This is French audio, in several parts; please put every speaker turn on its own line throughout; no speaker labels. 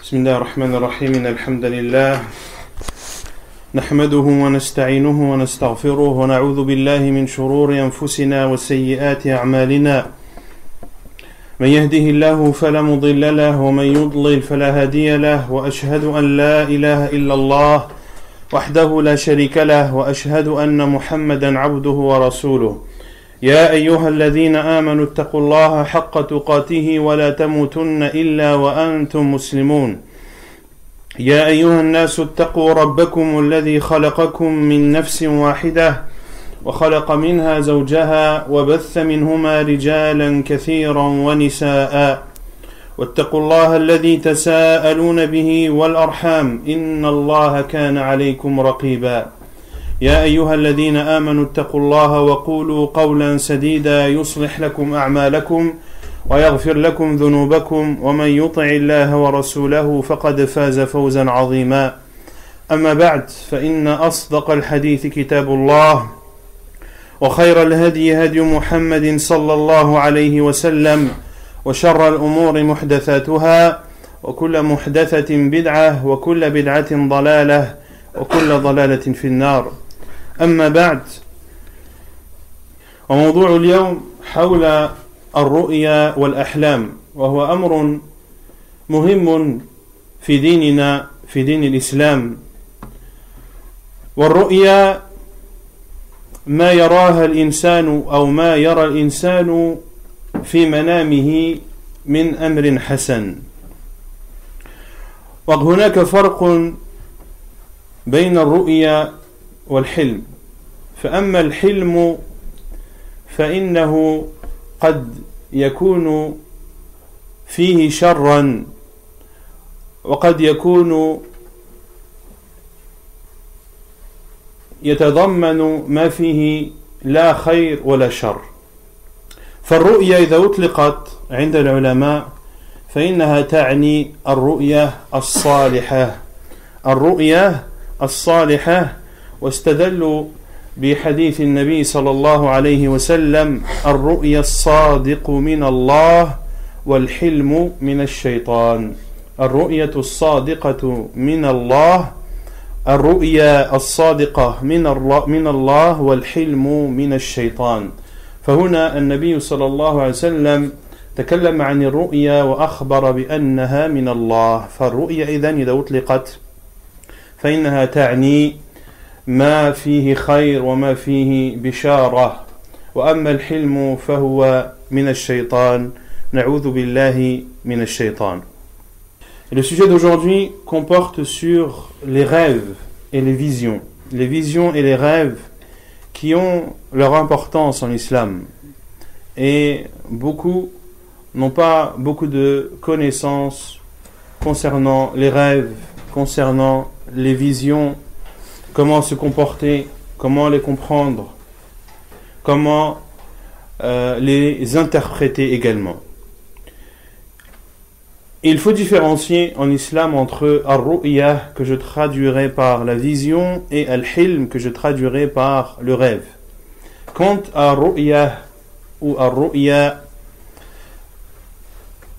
بسم الله الرحمن الرحيم إن الحمد لله نحمده ونستعينه ونستغفره ونعوذ بالله من شرور أنفسنا وسيئات أعمالنا من يهده الله فلا مضل له ومن يضلل فلا هادي له وأشهد أن لا إله إلا الله وحده لا شريك له وأشهد أن محمدا عبده ورسوله يا أيها الذين آمنوا اتقوا الله حق تقاته ولا تموتن إلا وأنتم مسلمون يا أيها الناس اتقوا ربكم الذي خلقكم من نفس واحدة وخلق منها زوجها وبث منهما رجالا كثيرا ونساء واتقوا الله الذي تساءلون به والأرحام إن الله كان عليكم رقيبا يا أيها الذين آمنوا اتقوا الله وقولوا قولا سديدا يصلح لكم أعمالكم ويغفر لكم ذنوبكم ومن يطع الله ورسوله فقد فاز فوزا عظيما أما بعد فإن أصدق الحديث كتاب الله وخير الهدي هدي محمد صلى الله عليه وسلم وشر الأمور محدثاتها وكل محدثة بدعة وكل بدعة ضلالة وكل ضلالة في النار أما بعد وموضوع اليوم حول الرؤيا والأحلام وهو أمر مهم في ديننا في دين الإسلام والرؤيا ما يراها الإنسان أو ما يرى الإنسان في منامه من أمر حسن وهناك فرق بين الرؤيا والحلم فأما الحلم فإنه قد يكون فيه شرا وقد يكون يتضمن ما فيه لا خير ولا شر فالرؤيا إذا أطلقت عند العلماء فإنها تعني الرؤيا الصالحة واستدلوا بحديث النبي صلى الله عليه وسلم الرؤيا الصادق من الله والحلم من الشيطان الرؤيا الصادقة من الله الرؤيا الصادقة من الله والحلم من الشيطان فهنا النبي صلى الله عليه وسلم تكلم عن الرؤيا وأخبر بأنها من الله فالرؤيا إذن إذا أطلقت فإنها تعني ما فيه خير وما فيه بشارة وأما الحلم فهو من الشيطان نعوذ بالله من الشيطان. Le sujet d'aujourd'hui comporte sur les rêves et les visions et les rêves qui ont leur importance en islam et beaucoup n'ont pas beaucoup de connaissances concernant les rêves, concernant les visions, comment se comporter, comment les comprendre, comment les interpréter également. Il faut différencier en islam entre ar-ru'ya que je traduirai par la vision et al-hilm que je traduirai par le rêve. Quant à ar-ru'ya ou ar-ru'ya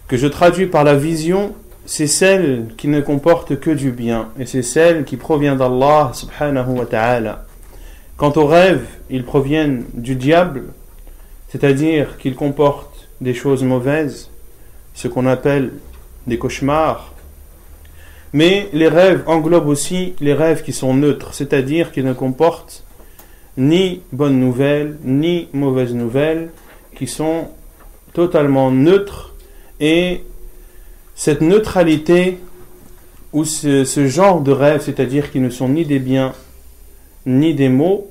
que je traduis par la vision, c'est celle qui ne comporte que du bien et c'est celle qui provient d'Allah subhanahu wa ta'ala. Quant aux rêves, ils proviennent du diable, c'est-à-dire qu'ils comportent des choses mauvaises, ce qu'on appelle des cauchemars. Mais les rêves englobent aussi les rêves qui sont neutres, c'est-à-dire qui ne comportent ni bonnes nouvelles, ni mauvaises nouvelles, qui sont totalement neutres. Et cette neutralité ou ce genre de rêve, c'est-à-dire qui ne sont ni des biens ni des maux,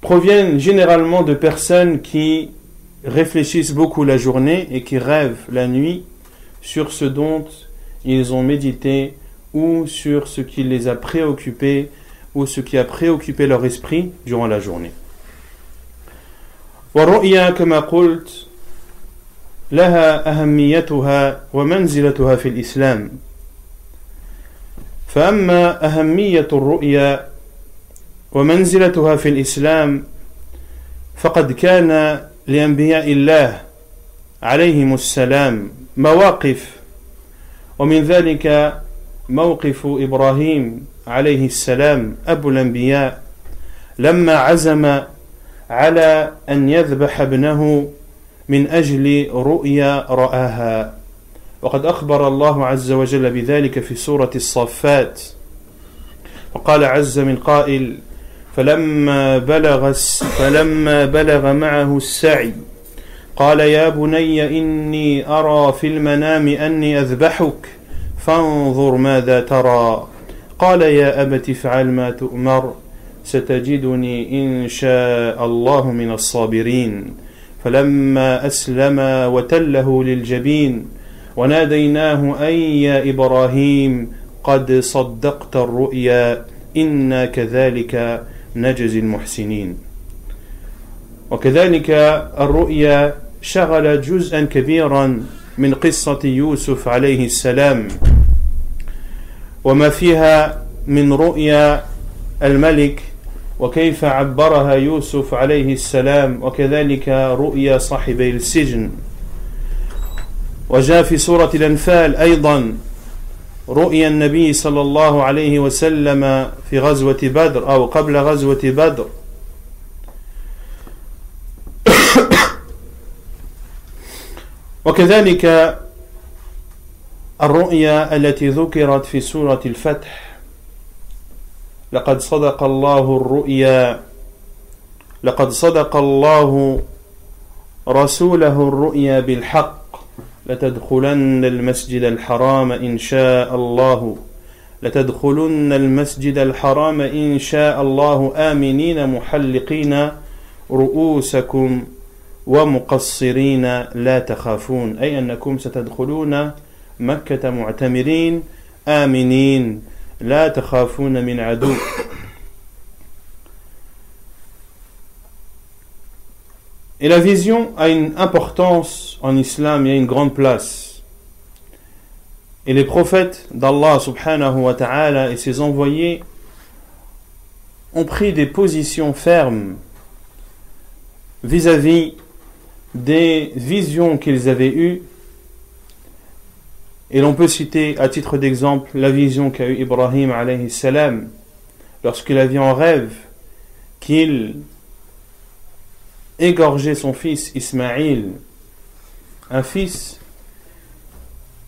proviennent généralement de personnes qui réfléchissent beaucoup la journée et qui rêvent la nuit sur ce dont ils ont médité ou sur ce qui les a préoccupés ou ce qui a préoccupé leur esprit durant la journée. والرؤيا كما قلت لها أهميتها ومنزلتها في الإسلام فأما أهمية الرؤيا ومنزلتها في الإسلام فقد كان لأنبياء الله عليهم السلام مواقف ومن ذلك موقف إبراهيم عليه السلام أبو الأنبياء لما عزم على أن يذبح ابنه من أجل رؤيا رآها. وقد أخبر الله عز وجل بذلك في سورة الصافات، وقال عز من قائل: فلما بلغ معه السعي قال يا بني إني أرى في المنام أني أذبحك فانظر ماذا ترى قال يا أبت افعل ما تؤمر ستجدني إن شاء الله من الصابرين. فلما أسلم وتله للجبين وناديناه أن يا إبراهيم قد صدقت الرؤيا إنا كذلك نجزي المحسنين. وكذلك الرؤيا شغل جزءا كبيرا من قصة يوسف عليه السلام وما فيها من رؤيا الملك وكيف عبرها يوسف عليه السلام، وكذلك رؤيا صاحبي السجن. وجاء في سورة الأنفال أيضا رؤيا النبي صلى الله عليه وسلم في غزوة بدر أو قبل غزوة بدر. وكذلك الرؤيا التي ذكرت في سورة الفتح: لقد صدق الله الرؤيا، لقد صدق الله رسوله الرؤيا بالحق لتدخلن المسجد الحرام إن شاء الله لتدخلن المسجد الحرام إن شاء الله آمنين محلقين رؤوسكم ومقصرين لا تخافون، أي أنكم ستدخلون مكة معتمرين آمنين لا تخافون من عدو. Et la vision a une importance en islam, il y a une grande place. Et les prophètes d'Allah subhanahu wa ta'ala et ses envoyés ont pris des positions fermes vis-à-vis des visions qu'ils avaient eues. Et l'on peut citer à titre d'exemple la vision qu'a eue Ibrahim alayhi salam lorsqu'il a vu en rêve qu'il égorgeait son fils Ismaïl, un fils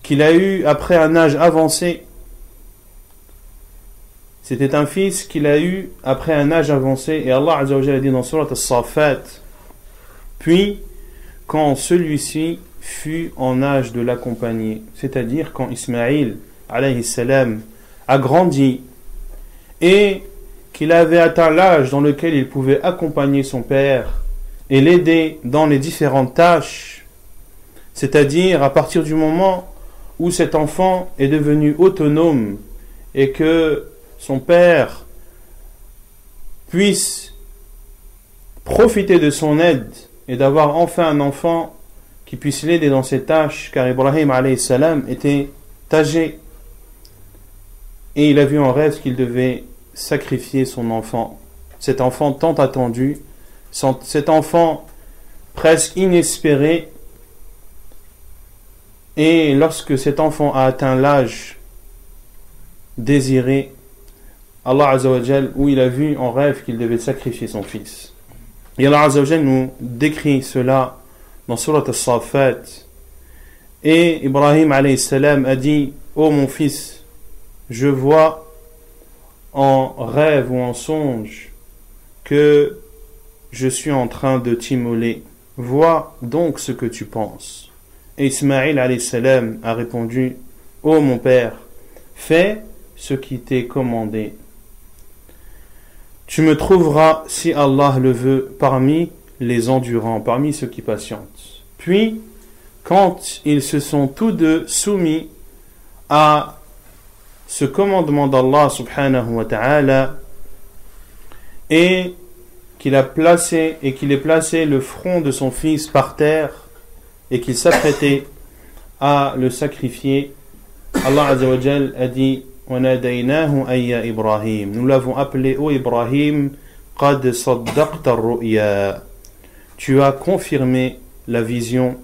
qu'il a eu après un âge avancé. C'était un fils qu'il a eu après un âge avancé, et Allah Azza wa Jalla a dit dans Surat As-Saffat: puis quand celui-ci fut en âge de l'accompagner, c'est-à-dire quand Ismaïl alayhi salam a grandi et qu'il avait atteint l'âge dans lequel il pouvait accompagner son père et l'aider dans les différentes tâches, c'est-à-dire à partir du moment où cet enfant est devenu autonome et que son père puisse profiter de son aide et d'avoir enfin un enfant qui puisse l'aider dans ses tâches, car Ibrahim alayhi salam était âgé et il a vu en rêve qu'il devait sacrifier son enfant, cet enfant tant attendu, cet enfant presque inespéré. Et lorsque cet enfant a atteint l'âge désiré, Allah Azza wa Jal, où il a vu en rêve qu'il devait sacrifier son fils. Et Allah Azza wa Jal nous décrit cela dans Surat As-Saffat. Et Ibrahim alayhi salam a dit: ô mon fils, je vois en rêve ou en songe que je suis en train de t'immoler. Vois donc ce que tu penses. Et Ismaïl alayhi salam a répondu: ô mon père, fais ce qui t'est commandé. Tu me trouveras, si Allah le veut, parmi les endurants, parmi ceux qui patientent. Puis, quand ils se sont tous deux soumis à ce commandement d'Allah subhanahu wa ta'ala et qu'il ait placé le front de son fils par terre et qu'il s'apprêtait à le sacrifier, Allah Azza wa Jal a dit: وَنَادَيْنَاهُ أَيَّا إِبْرَاهِيمُ, nous l'avons appelé: ô Ibrahim, قَدْ صَدَّقْتَ الرُّؤْيَا, tu as confirmé la vision,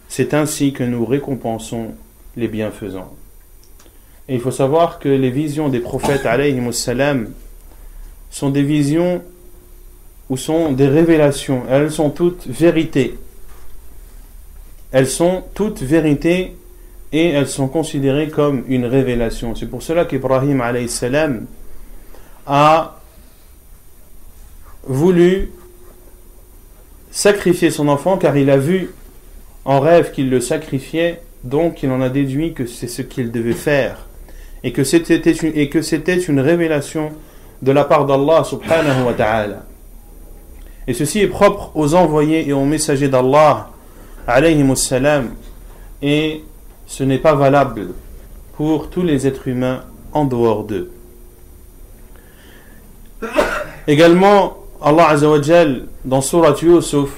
c'est ainsi que nous récompensons les bienfaisants. Et il faut savoir que les visions des prophètes alayhimus salam sont des visions ou sont des révélations. Elles sont toutes vérités. Elles sont toutes vérités et elles sont considérées comme une révélation. C'est pour cela qu'Ibrahim alayhi salam a voulu sacrifier son enfant car il a vu en rêve qu'il le sacrifiait, donc il en a déduit que c'est ce qu'il devait faire et que c'était une révélation de la part d'Allah subhanahu wa ta'ala. Et ceci est propre aux envoyés et aux messagers d'Allah alayhimus salam, et ce n'est pas valable pour tous les êtres humains en dehors d'eux. Également, Allah Azza wa Jal, dans Surat Yusuf,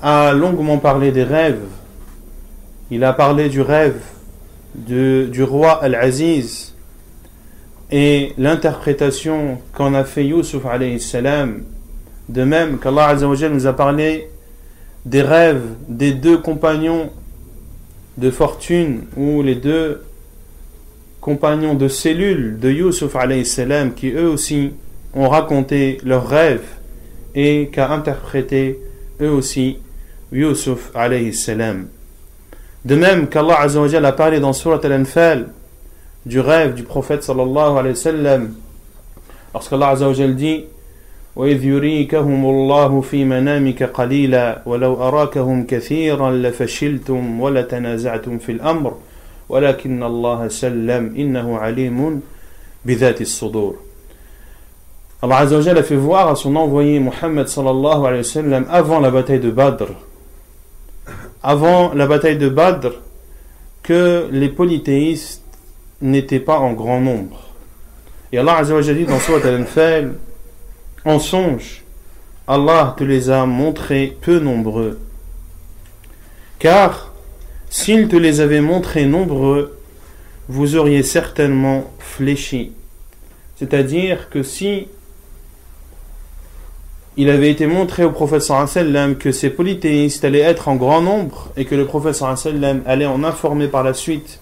a longuement parlé des rêves. Il a parlé du rêve du roi Al-Aziz et l'interprétation qu'en a fait Yusuf alayhi salam. De même qu'Allah Azza wa Jal nous a parlé des rêves des deux compagnons de fortune, ou les deux compagnons de cellule de Yusuf alayhi salam, qui eux aussi ont raconté leurs rêves et qu'a interprété eux aussi Yusuf alayhi salam. De même qu'Allah Azza wa Jal a parlé dans Surat Al-Anfal du rêve du prophète sallallahu alayhi wa sallam, lorsqu'Allah Azza wa Jal dit وَإِذْ يُرِيكَهُمُ اللَّهُ فِي مَنَامِكَ قَلِيلًا وَلَوْ أَرَاكَهُمْ كَثِيرًا لَفَشِلْتُمْ وَلَتَنَازَعْتُمْ فِي الْأَمْرِ وَلَكِنَّ اللَّهَ سَلَّمَ إِنَّهُ عَلِيمٌ بِذَاتِ الصُّدُورِ. Allah Azza wa Jal a fait voir à son envoyé Muhammad sallallahu alayhi wa sallam avant la bataille de Badr, que les polythéistes n'étaient pas en grand nombre. Et Allah Azza wa Jal dit dans Surat Al-Anfal: en songe, Allah te les a montrés peu nombreux. Car s'il te les avait montrés nombreux, vous auriez certainement fléchi. C'est-à-dire que si il avait été montré au prophète sallallahu alayhi wa sallam que ces polythéistes allaient être en grand nombre et que le prophète sallallahu alayhi wa sallam allait en informer par la suite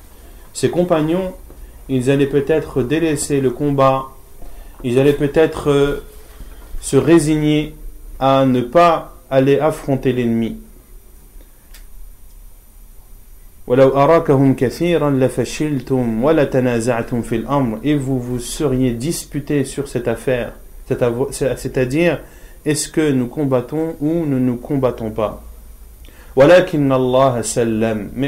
ses compagnons, ils allaient peut-être délaisser le combat, ils allaient peut-être se résigner à ne pas aller affronter l'ennemi. Et vous vous seriez disputés sur cette affaire, c'est-à-dire est-ce que nous combattons ou ne nous combattons pas. Mais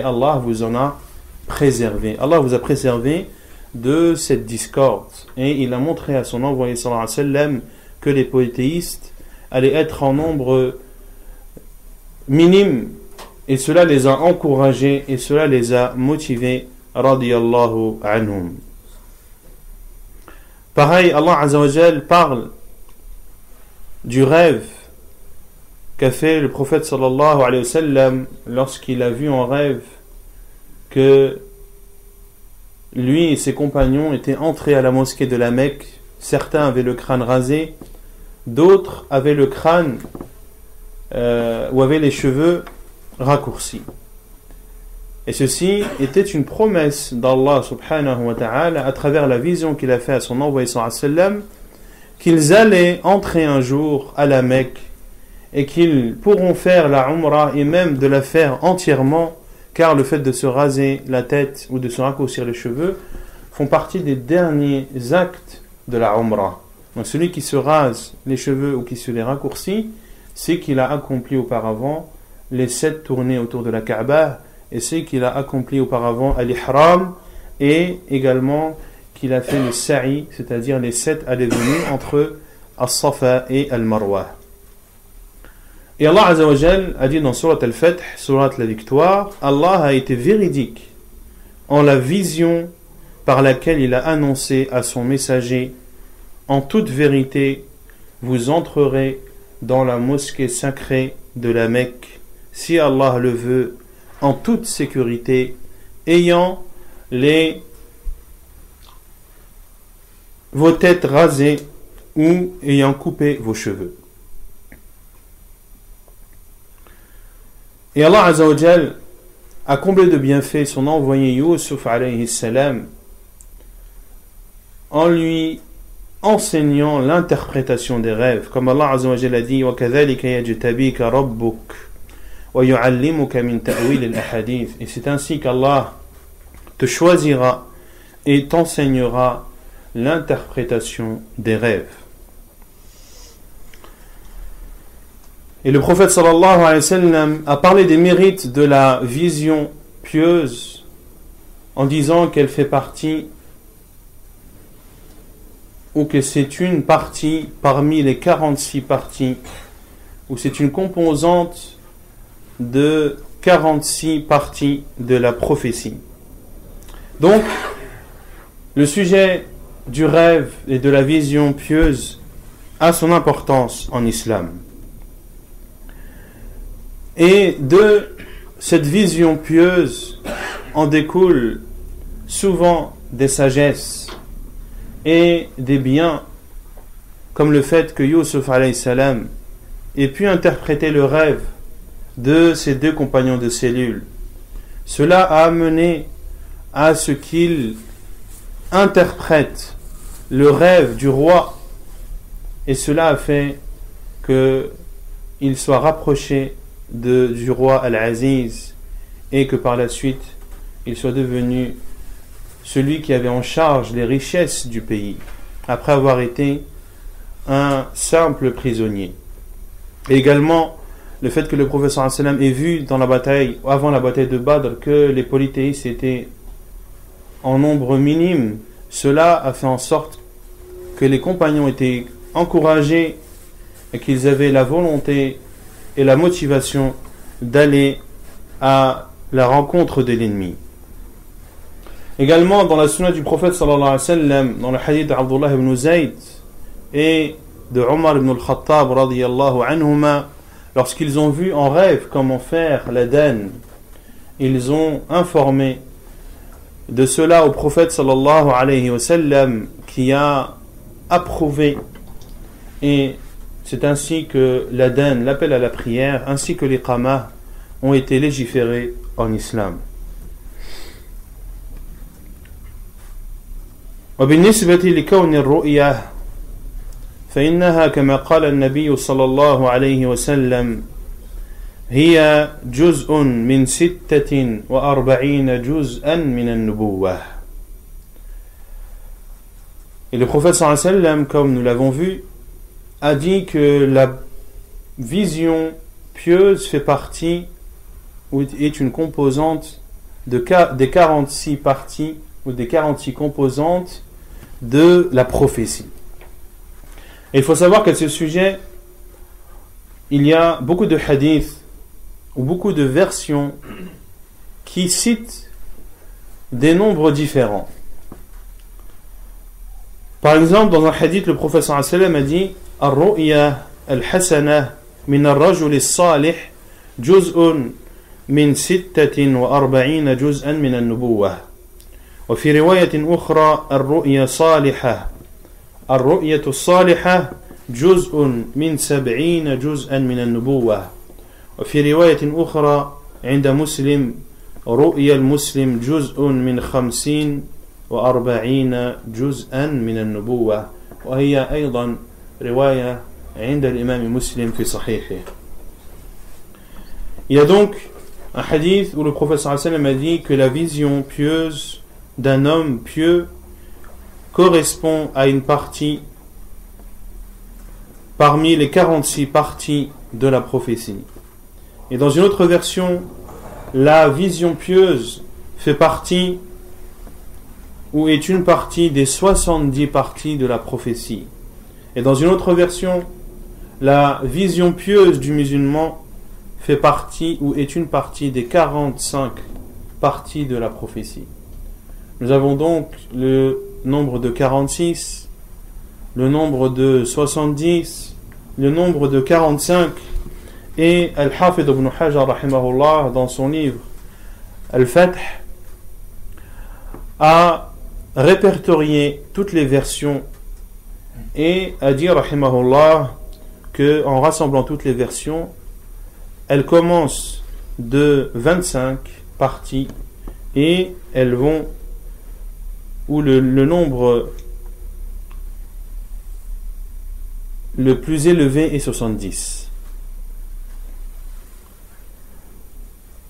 Allah vous en a préservé. Allah vous a préservé de cette discorde et il a montré à son envoyé sallallahu alayhi wa sallam que les polythéistes allaient être en nombre minime, et cela les a encouragés et cela les a motivés radiyallahu anhum. Pareil, Allah Azza wa Jal parle du rêve qu'a fait le prophète sallallahu alayhi wa sallam lorsqu'il a vu en rêve que lui et ses compagnons étaient entrés à la mosquée de la Mecque. Certains avaient le crâne rasé, d'autres avaient le crâne ou avaient les cheveux raccourcis. Et ceci était une promesse d'Allah subhanahu wa ta'ala à travers la vision qu'il a fait à son envoyé sallallahu alayhi wa sallam, qu'ils allaient entrer un jour à la Mecque et qu'ils pourront faire la Umrah et même de la faire entièrement, car le fait de se raser la tête ou de se raccourcir les cheveux font partie des derniers actes de la Umrah. Donc celui qui se rase les cheveux ou qui se les raccourcit, c'est qu'il a accompli auparavant les 7 tournées autour de la Kaaba, et c'est qu'il a accompli auparavant al-Ihram, et également qu'il a fait le sa'i, c'est-à-dire les 7 allées-venues entre As-Safa et Al-Marwa. Et Allah Azza wa Jal a dit dans Surat Al-Fath, Surat la victoire, Allah a été véridique en la vision par laquelle il a annoncé à son messager: en toute vérité, vous entrerez dans la mosquée sacrée de la Mecque, si Allah le veut, en toute sécurité, ayant vos têtes rasées ou ayant coupé vos cheveux. Et Allah Azza wa Jal a comblé de bienfaits son envoyé Yusuf alayhi salam en lui enseignant l'interprétation des rêves, comme Allah Azza wa Jalla a dit وَكَذَلِكَ يَجْتَبِيكَ رَبُّكَ وَيُعَلِّمُكَ مِنْ تَأْوِيلِ الْأَحَادِيثِ. Et c'est ainsi qu'Allah te choisira et t'enseignera l'interprétation des rêves. Et le prophète sallallahu alayhi wa sallam a parlé des mérites de la vision pieuse en disant qu'elle fait partie, ou que c'est une partie parmi les 46 parties, ou c'est une composante de 46 parties de la prophétie. Donc, le sujet du rêve et de la vision pieuse a son importance en islam. Et de cette vision pieuse en découlent souvent des sagesses et des biens, comme le fait que Yusuf alayhi salam ait pu interpréter le rêve de ses deux compagnons de cellule. Cela a amené à ce qu'il interprète le rêve du roi, et cela a fait qu'il soit rapproché du roi Al-Aziz, et que par la suite il soit devenu celui qui avait en charge les richesses du pays, après avoir été un simple prisonnier. Et également le fait que le prophète sallallahu alayhi wa sallam ait vu dans la bataille, avant la bataille de Badr, que les polythéistes étaient en nombre minime, cela a fait en sorte que les compagnons étaient encouragés et qu'ils avaient la volonté et la motivation d'aller à la rencontre de l'ennemi. Également dans la sunna du prophète sallallahu alayhi wa sallam, dans le hadith d'Abdullah ibn Zayd et de Omar ibn al-Khattab radiyallahu anhuma, lorsqu'ils ont vu en rêve comment faire l'adhan, ils ont informé de cela au prophète sallallahu alayhi wa sallam, qui a approuvé, et c'est ainsi que l'adhan, l'appel à la prière, ainsi que l'iqamah ont été légiférés en islam. وبالنسبة لكون الرؤية فإنها كما قال النبي صلى الله عليه وسلم هي جزء من 46 جزءا من النبوة. Et le prophète sallallahu alayhi wa sallam, comme nous l'avons vu, a dit que la vision pieuse fait partie, ou est une composante des 46 parties, ou des 46 composantes de la prophétie. Et il faut savoir qu'à ce sujet, il y a beaucoup de hadiths ou beaucoup de versions qui citent des nombres différents. Par exemple, dans un hadith, le prophète sallallahu alayhi wa sallam a dit Ar-ru'ya al-hasana min ar-rajul as-salih juz'un min 46 juz'an min an-nubuwah. وفي رواية أخرى الرؤيا صالحة الرؤية الصالحة جزء من 70 جزءا من النبوة. وفي رواية أخرى عند مسلم رؤيا المسلم جزء من 45 جزءا من النبوة. وهي أيضا رواية عند الإمام مسلم في صحيحه. Il y a donc un hadith où le prophète sallallahu alayhi wa sallam a dit que la vision pieuse d'un homme pieux correspond à une partie parmi les 46 parties de la prophétie. Et dans une autre version, la vision pieuse fait partie, ou est une partie des 70 parties de la prophétie. Et dans une autre version, la vision pieuse du musulman fait partie, ou est une partie des 45 parties de la prophétie. Nous avons donc le nombre de 46, le nombre de 70, le nombre de 45, et Al-Hafid ibn Hajar rahimahullah, dans son livre Al-Fath, a répertorié toutes les versions et a dit rahimahullah que, en rassemblant toutes les versions, elles commencent de 25 parties et elles vont, ou le nombre le plus élevé est 70.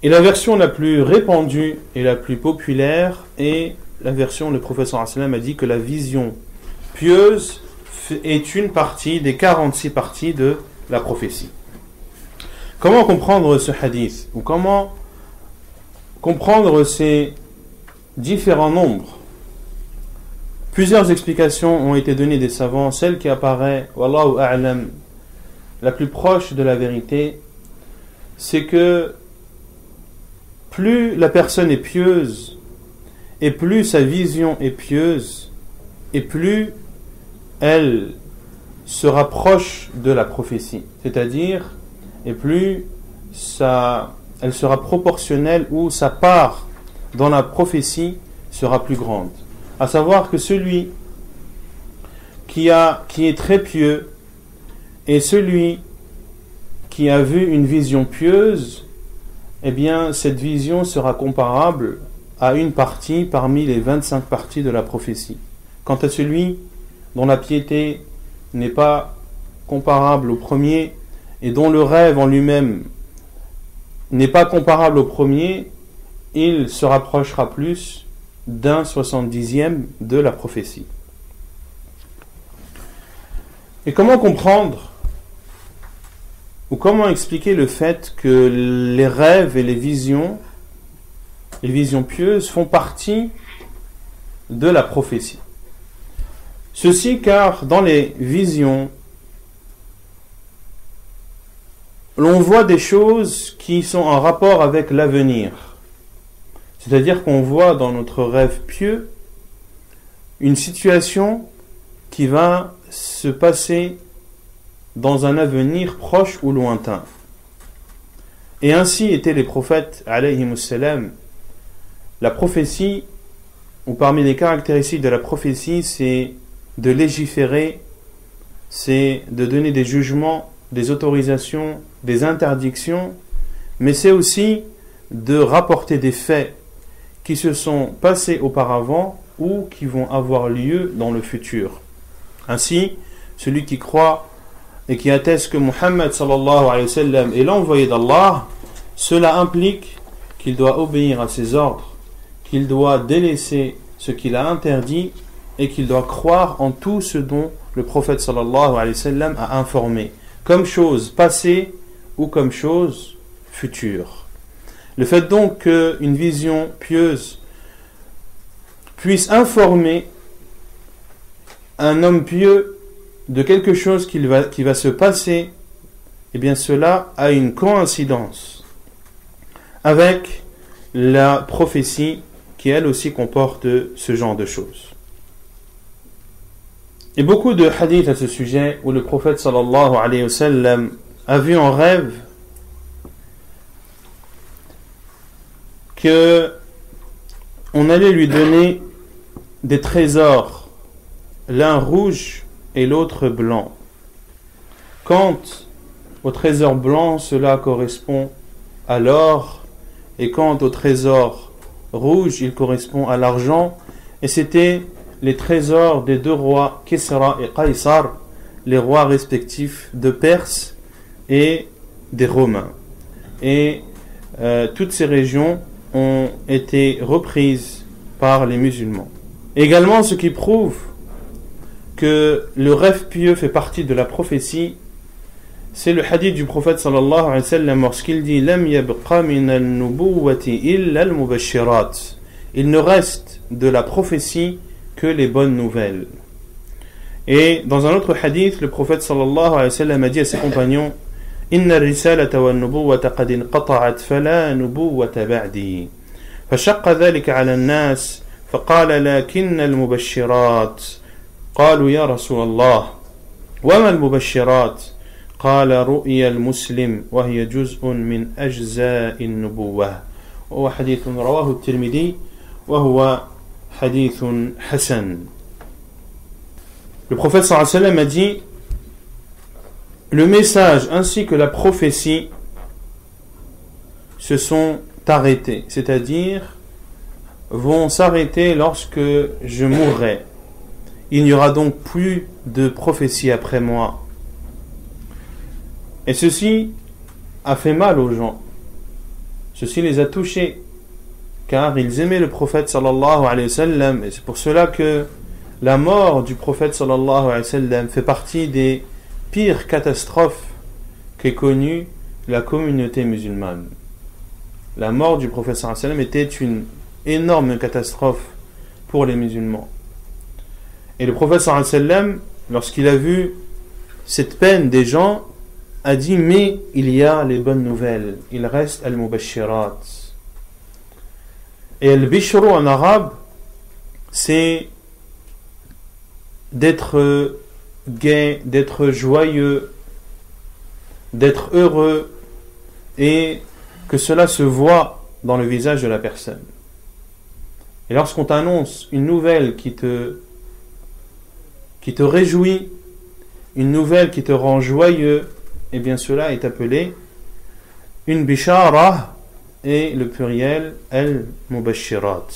Et la version la plus répandue et la plus populaire est la version, le prophète sallallahu alayhi wa sallam a dit que la vision pieuse est une partie des 46 parties de la prophétie. Comment comprendre ce hadith? Ou comment comprendre ces différents nombres? Plusieurs explications ont été données des savants. Celle qui apparaît, wallahu a'lam, la plus proche de la vérité, c'est que plus la personne est pieuse, et plus sa vision est pieuse, et plus elle se rapproche de la prophétie. C'est-à-dire, et plus elle sera proportionnelle, ou sa part dans la prophétie sera plus grande. À savoir que celui qui est très pieux et celui qui a vu une vision pieuse, eh bien cette vision sera comparable à une partie parmi les 25 parties de la prophétie. Quant à celui dont la piété n'est pas comparable au premier et dont le rêve en lui-même n'est pas comparable au premier, il se rapprochera plus d'un 70e de la prophétie. Et comment comprendre ou comment expliquer le fait que les rêves et les visions pieuses font partie de la prophétie? Ceci car dans les visions, l'on voit des choses qui sont en rapport avec l'avenir. C'est-à-dire qu'on voit dans notre rêve pieux une situation qui va se passer dans un avenir proche ou lointain. Et ainsi étaient les prophètes, alayhimus salam. La prophétie, ou parmi les caractéristiques de la prophétie, c'est de légiférer, c'est de donner des jugements, des autorisations, des interdictions, mais c'est aussi de rapporter des faits qui se sont passés auparavant ou qui vont avoir lieu dans le futur. Ainsi, celui qui croit et qui atteste que Muhammad sallallahu alayhi wa sallam est l'envoyé d'Allah, cela implique qu'il doit obéir à ses ordres, qu'il doit délaisser ce qu'il a interdit et qu'il doit croire en tout ce dont le prophète sallallahu alayhi wa sallam a informé, comme chose passée ou comme chose future. Le fait donc qu'une vision pieuse puisse informer un homme pieux de quelque chose qui va se passer, eh bien cela a une coïncidence avec la prophétie qui elle aussi comporte ce genre de choses. Et beaucoup de hadiths à ce sujet où le prophète sallallahu alayhi wa sallam a vu en rêve que on allait lui donner des trésors, l'un rouge et l'autre blanc. Quant au trésor blanc, cela correspond à l'or, et quant au trésor rouge, il correspond à l'argent, et c'était les trésors des deux rois, Kisra et Qaysar, les rois respectifs de Perse et des Romains. Et toutes ces régions ont été reprises par les musulmans. Également, ce qui prouve que le rêve pieux fait partie de la prophétie, c'est le hadith du prophète sallallahu alayhi wa sallam lorsqu'il dit Lam yabqa min al-nubuwati illa al-mubashirat. Il ne reste de la prophétie que les bonnes nouvelles. Et dans un autre hadith, le prophète sallallahu alayhi wa sallam a dit à ses compagnons Inna al-risalata wa al-nubuwata qad inqata'at fala nubuwata ba'di. فشق ذلك على الناس فقال لكن المبشرات قالوا يا رسول الله وما المبشرات قال رؤيا المسلم وهي جزء من أجزاء النبوة وهو حديث رواه الترمذي وهو حديث حسن. Le prophète sallallahu alayhi wa sallam a dit le message ainsi que la prophétie se sont arrêtés, c'est-à-dire vont s'arrêter lorsque je mourrai. Il n'y aura donc plus de prophétie après moi. Et ceci a fait mal aux gens. Ceci les a touchés, car ils aimaient le prophète sallallahu alayhi wa sallam. Et c'est pour cela que la mort du prophète sallallahu alayhi wa sallam fait partie des pires catastrophes qu'ait connue la communauté musulmane. La mort du prophète sallallahu alayhi wa sallam était une énorme catastrophe pour les musulmans. Et le prophète sallallahu alayhi wa sallam, lorsqu'il a vu cette peine des gens, a dit: mais il y a les bonnes nouvelles, il reste al-mubashirat. Et al-bishru en arabe, c'est d'être gai, d'être joyeux, d'être heureux, et que cela se voit dans le visage de la personne. Et lorsqu'on t'annonce une nouvelle qui te réjouit, une nouvelle qui te rend joyeux, et bien cela est appelé une bishara, et le pluriel al-mubashirat.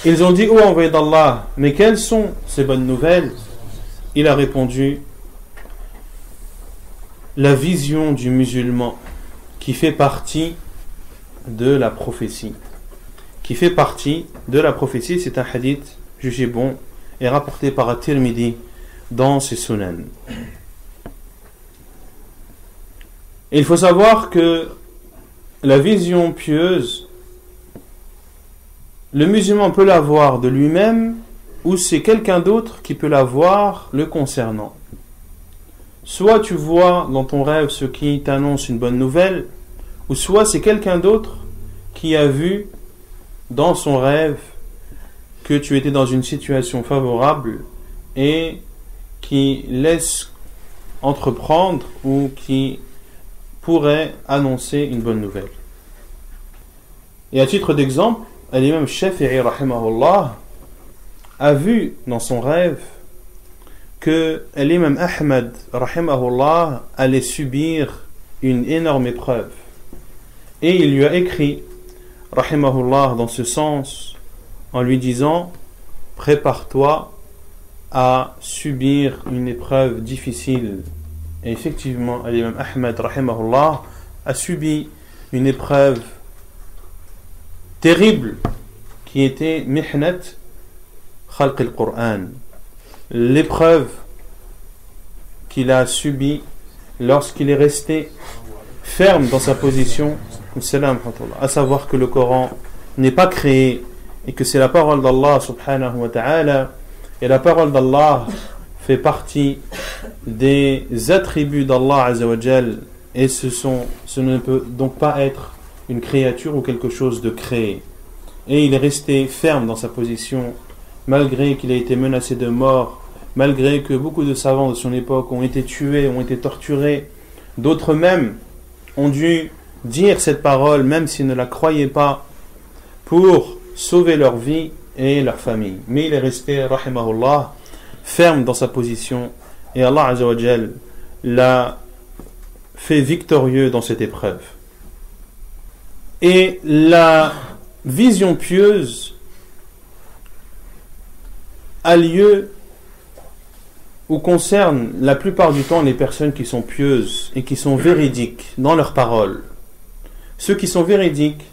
Ils ont dit: ô envoyé d'Allah, mais quelles sont ces bonnes nouvelles? Il a répondu: la vision du musulman qui fait partie de la prophétie. Qui fait partie de la prophétie. C'est un hadith jugé bon et rapporté par At-Tirmidhi dans ses Sunan. Et il faut savoir que la vision pieuse, le musulman peut l'avoir de lui-même, ou c'est quelqu'un d'autre qui peut l'avoir le concernant. Soit tu vois dans ton rêve ce qui t'annonce une bonne nouvelle, ou soit c'est quelqu'un d'autre qui a vu dans son rêve que tu étais dans une situation favorable et qui laisse entreprendre ou qui pourrait annoncer une bonne nouvelle. Et à titre d'exemple, l'imam Shafi'i rahimahullah a vu dans son rêve que l'imam Ahmad rahimahullah allait subir une énorme épreuve. Et il lui a écrit rahimahullah dans ce sens en lui disant: prépare-toi à subir une épreuve difficile. Et effectivement, l'imam Ahmad rahimahullah a subi une épreuve terrible qui était mihnat khalq al-Qur'an, l'épreuve qu'il a subie lorsqu'il est resté ferme dans sa position, à savoir que le Coran n'est pas créé et que c'est la parole d'Allah subhanahu wa ta'ala, et la parole d'Allah fait partie des attributs d'Allah azza wa jal, et ce ne peut donc pas être une créature ou quelque chose de créé. Et il est resté ferme dans sa position malgré qu'il a été menacé de mort, malgré que beaucoup de savants de son époque ont été tués, ont été torturés. D'autres même ont dû dire cette parole même s'ils ne la croyaient pas pour sauver leur vie et leur famille. Mais il est resté, rahimahullah, ferme dans sa position, et Allah azza wa jal l'a fait victorieux dans cette épreuve. Et la vision pieuse a lieu ou concerne la plupart du temps les personnes qui sont pieuses et qui sont véridiques dans leurs paroles. Ceux qui sont véridiques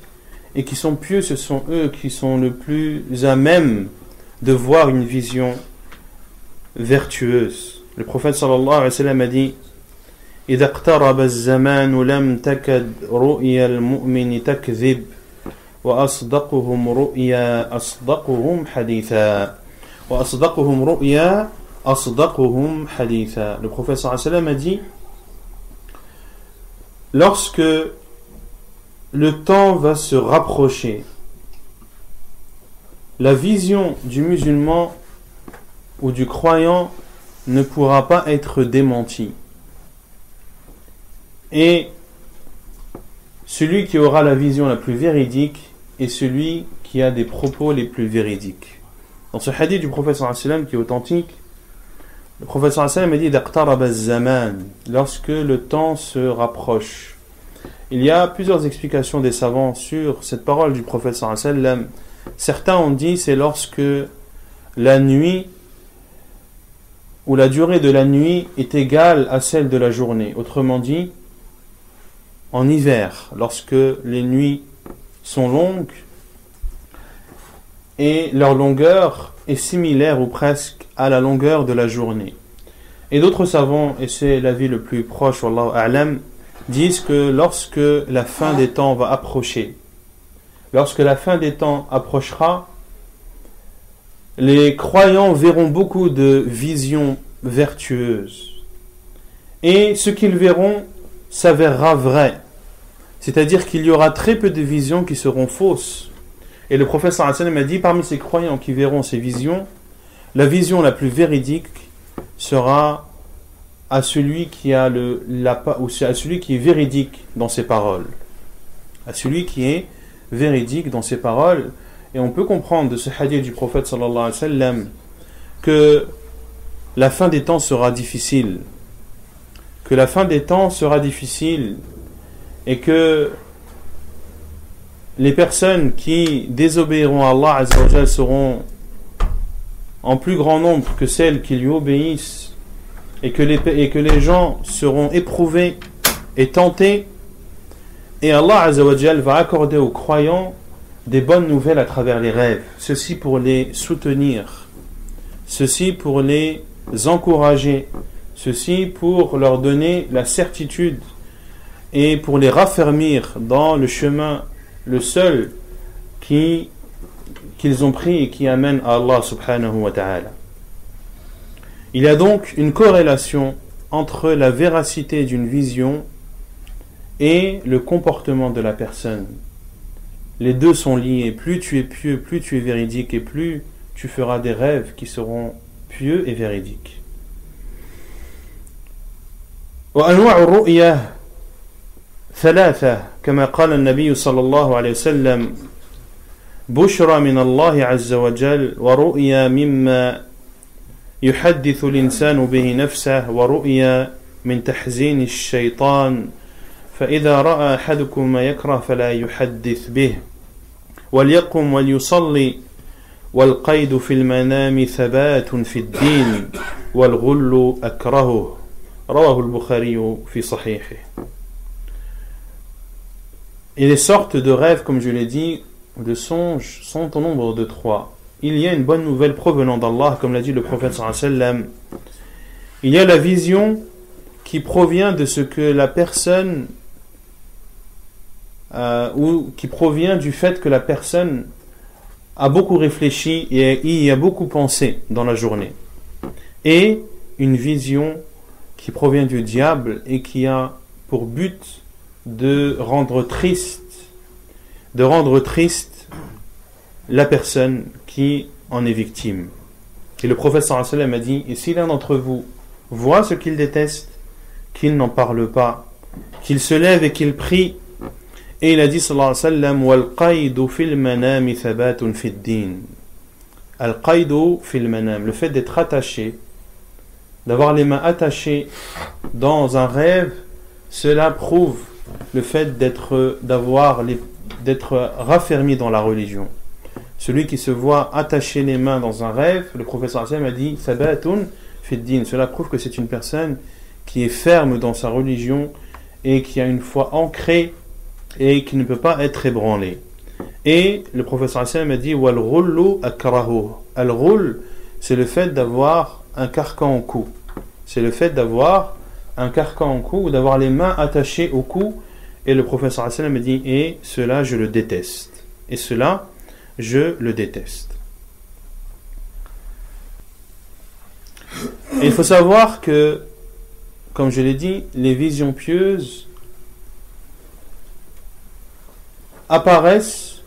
et qui sont pieux, ce sont eux qui sont le plus à même de voir une vision vertueuse. Le prophète sallallahu alayhi wa sallam a dit: إذا اقترب الزمان لم تكد رؤيا المؤمن تكذب وأصدقهم رؤيا أصدقهم حديثا وأصدقهم رؤيا أصدقهم حديثا. Le prophète sallallahu alayhi wa sallam a dit: lorsque le temps va se rapprocher, la vision du musulman ou du croyant ne pourra pas être démentie. Et celui qui aura la vision la plus véridique est celui qui a des propos les plus véridiques. Dans ce hadith du prophète sallallahu alayhi wa sallam qui est authentique, le prophète sallallahu alayhi wa sallam a dit: d'aqtarab az-zaman, lorsque le temps se rapproche. Il y a plusieurs explications des savants sur cette parole du prophète sallallahu alayhi wa sallam. Certains ont dit c'est lorsque la nuit où la durée de la nuit est égale à celle de la journée. Autrement dit, en hiver, lorsque les nuits sont longues et leur longueur est similaire ou presque à la longueur de la journée. Et d'autres savants, et c'est l'avis le plus proche, wallahu a'lam, disent que lorsque la fin des temps va approcher, lorsque la fin des temps approchera, les croyants verront beaucoup de visions vertueuses. Et ce qu'ils verront s'avérera vrai. C'est-à-dire qu'il y aura très peu de visions qui seront fausses. Et le prophète sallallahu alayhi wa sallam a dit, parmi ces croyants qui verront ces visions, la vision la plus véridique sera à celui qui a à celui qui est véridique dans ses paroles. À celui qui est véridique dans ses paroles. Et on peut comprendre de ce hadith du prophète sallallahu alayhi wa sallam que la fin des temps sera difficile. Que la fin des temps sera difficile et que les personnes qui désobéiront à Allah azza wa jalla seront en plus grand nombre que celles qui lui obéissent et que les gens seront éprouvés et tentés, et Allah azza wa jalla va accorder aux croyants des bonnes nouvelles à travers les rêves, ceci pour les soutenir, ceci pour les encourager, ceci pour leur donner la certitude et pour les raffermir dans le chemin, le seul qu'ils ont pris et qui amène à Allah subhanahu wa ta'ala. Il y a donc une corrélation entre la véracité d'une vision et le comportement de la personne. Les deux sont liés. Plus tu es pieux, plus tu es véridique, et plus tu feras des rêves qui seront pieux et véridiques. وأنواع الرؤيا ثلاثة كما قال النبي صلى الله عليه وسلم بشرى من الله عز وجل ورؤيا مما يحدث الإنسان به نفسه ورؤيا من تحزين الشيطان فإذا رأى أحدكم ما يكره فلا يحدث به وليقم وليصلي والقيد في المنام ثبات في الدين والغل أكرهه رواه البخاري في صحيحه. Et les sortes de rêves, comme je l'ai dit, de songes, sont au nombre de 3. Il y a une bonne nouvelle provenant d'Allah, comme l'a dit le prophète sallallahu alayhi wa sallam. Il y a la vision qui provient de ce que la personne ou qui provient du fait que la personne a beaucoup réfléchi et y a beaucoup pensé dans la journée. Et une vision qui provient du diable et qui a pour but de rendre triste la personne qui en est victime. Et le prophète sallallahu alayhi wa sallam a dit, et si l'un d'entre vous voit ce qu'il déteste, qu'il n'en parle pas, qu'il se lève et qu'il prie. Et il a dit sallallahu alayhi wa sallam, wal qaydu fil manami thabatun fid din. Al qaydu fil manam, le fait d'être attaché, d'avoir les mains attachées dans un rêve, cela prouve le fait d'être raffermi dans la religion. Celui qui se voit attacher les mains dans un rêve, le prophète sallallahu alayhi wa sallam a dit thabatun fid din, cela prouve que c'est une personne qui est ferme dans sa religion et qui a une foi ancrée et qui ne peut pas être ébranlée. Et le prophète sallallahu alayhi wa sallam a dit wal ghullu akrahu. Al-ghull, c'est le fait d'avoir un carcan au cou. C'est le fait d'avoir un carcan au cou ou d'avoir les mains attachées au cou. Et le prophète sallallahu alayhi wa sallam a dit, et cela je le déteste. Et cela je le déteste. Et il faut savoir que, comme je l'ai dit, les visions pieuses apparaissent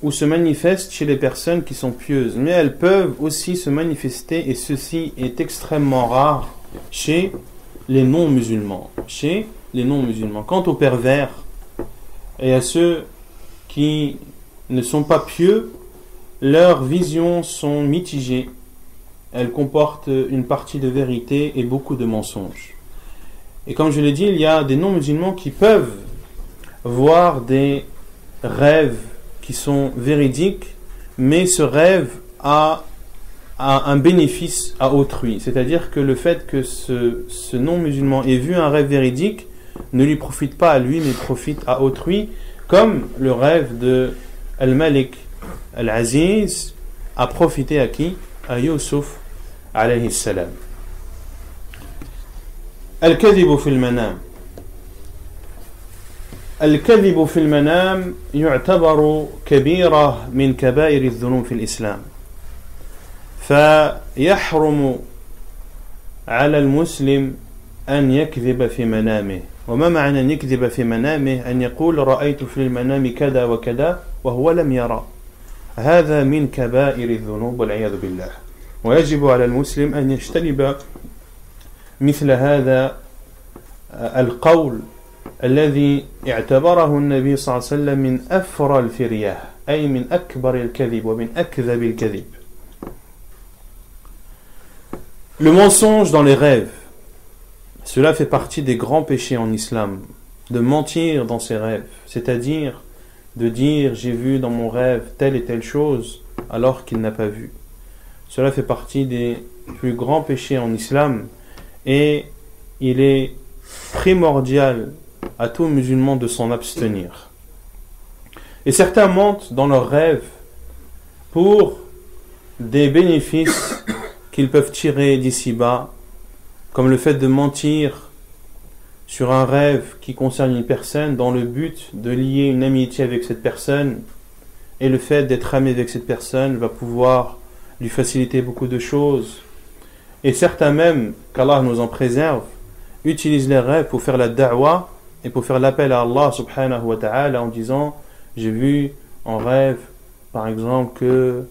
ou se manifestent chez les personnes qui sont pieuses, mais elles peuvent aussi se manifester, et ceci est extrêmement rare, chez les non-musulmans. Chez les non-musulmans. Quant aux pervers et à ceux qui ne sont pas pieux, leurs visions sont mitigées. Elles comportent une partie de vérité et beaucoup de mensonges. Et comme je l'ai dit, il y a des non-musulmans qui peuvent voir des rêves qui sont véridiques, mais ce rêve a un bénéfice à autrui. C'est-à-dire que le fait que ce non-musulman ait vu un rêve véridique ne lui profite pas à lui, mais profite à autrui, comme le rêve de Al-Malik Al-Aziz a profité à qui? À Yusuf alayhi salam. Al-Kadhibu fil manam. الكذب في المنام يعتبر كبيرة من كبائر الذنوب في الإسلام فيحرم على المسلم أن يكذب في منامه. وما معنى أن يكذب في منامه؟ أن يقول رأيت في المنام كذا وكذا وهو لم يرى. هذا من كبائر الذنوب والعياذ بالله، ويجب على المسلم أن يجتنب مثل هذا القول الذي اعتبره النبي صلى الله عليه وسلم من أفرى الفرية، أي من أكبر الكذب ومن أكذب الكذب. Le mensonge dans les rêves, cela fait partie des grands péchés en islam, de mentir dans ses rêves, c'est-à-dire de dire j'ai vu dans mon rêve telle et telle chose alors qu'il n'a pas vu. Cela fait partie des plus grands péchés en islam et il est primordial à tout musulman de s'en abstenir. Et certains mentent dans leurs rêves pour des bénéfices qu'ils peuvent tirer d'ici-bas, comme le fait de mentir sur un rêve qui concerne une personne dans le but de lier une amitié avec cette personne, et le fait d'être ami avec cette personne va pouvoir lui faciliter beaucoup de choses. Et certains même, qu'Allah nous en préserve, utilisent les rêves pour faire la da'wa et pour faire l'appel à Allah subhanahu wa ta'ala en disant j'ai vu en rêve par exemple que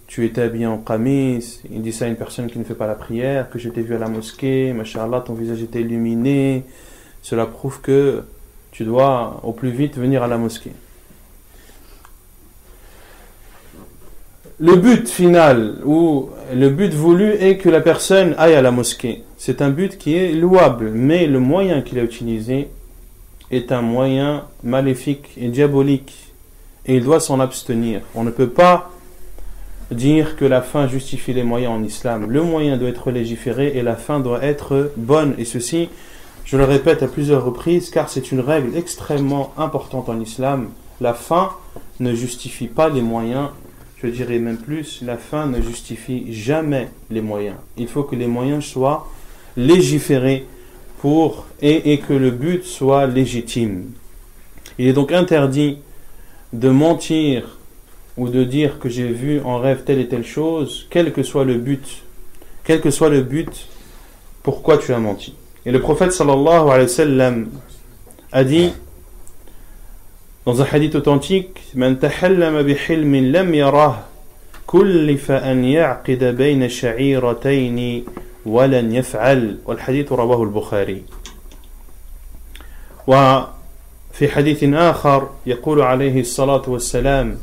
tu étais habillé en qamis. Il dit ça à une personne qui ne fait pas la prière, que je t'ai vu à la mosquée, mashallah ton visage était illuminé, cela prouve que tu dois au plus vite venir à la mosquée. Le but final ou le but voulu est que la personne aille à la mosquée. C'est un but qui est louable, mais le moyen qu'il a utilisé est un moyen maléfique et diabolique et il doit s'en abstenir. On ne peut pas dire que la fin justifie les moyens en islam. Le moyen doit être légiféré et la fin doit être bonne, et ceci je le répète à plusieurs reprises car c'est une règle extrêmement importante en islam. La fin ne justifie pas les moyens. Je dirais même plus, la fin ne justifie jamais les moyens. Il faut que les moyens soient légiférés et que le but soit légitime. Il est donc interdit de mentir ou de dire que j'ai vu en rêve telle et telle chose, quel que soit le but. Quel que soit le but, pourquoi tu as menti. Et le prophète sallallahu alayhi wa sallam a dit dans un hadith authentique, Man tahallama bihilmin lam yarah kullifa an ya'qida bayna sha'iratayn wa lan yaf'al. Wal hadith rawahu al-Bukhari. وفي حديث آخر يقول عليه الصلاة والسلام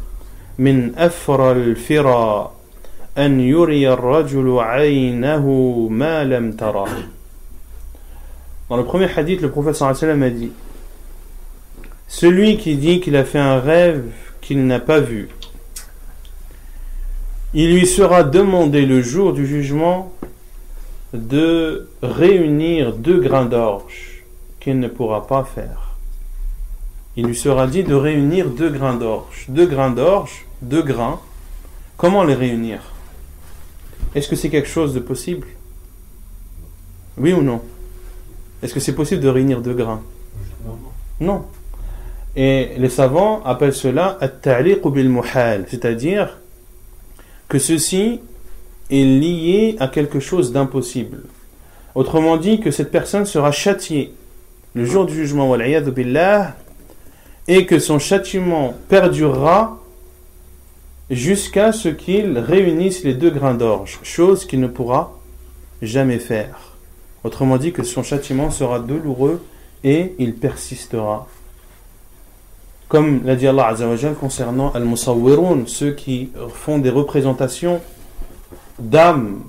من أفرى الفرى أن يري الرجل عينه ما لم ترى. Dans le premier hadith, le prophète sallallahu alayhi wa sallam a dit celui qui dit qu'il a fait un rêve qu'il n'a pas vu, il lui sera demandé le jour du jugement de réunir 2 grains d'orge qu'il ne pourra pas faire. Il lui sera dit de réunir 2 grains d'orge. 2 grains d'orge, 2 grains, comment les réunir? Est-ce que c'est quelque chose de possible? Oui ou non? Est-ce que c'est possible de réunir 2 grains? Non. Et les savants appellent cela at-ta'liq bil muhal, c'est-à-dire que ceci est lié à quelque chose d'impossible. Autrement dit, que cette personne sera châtiée le jour du jugement, wal iyadhu billah, et que son châtiment perdurera jusqu'à ce qu'il réunisse les 2 grains d'orge, chose qu'il ne pourra jamais faire. Autrement dit, que son châtiment sera douloureux et il persistera. Comme l'a dit Allah Azza wa Jal concernant al-musawwirun, ceux qui font des représentations d'âmes,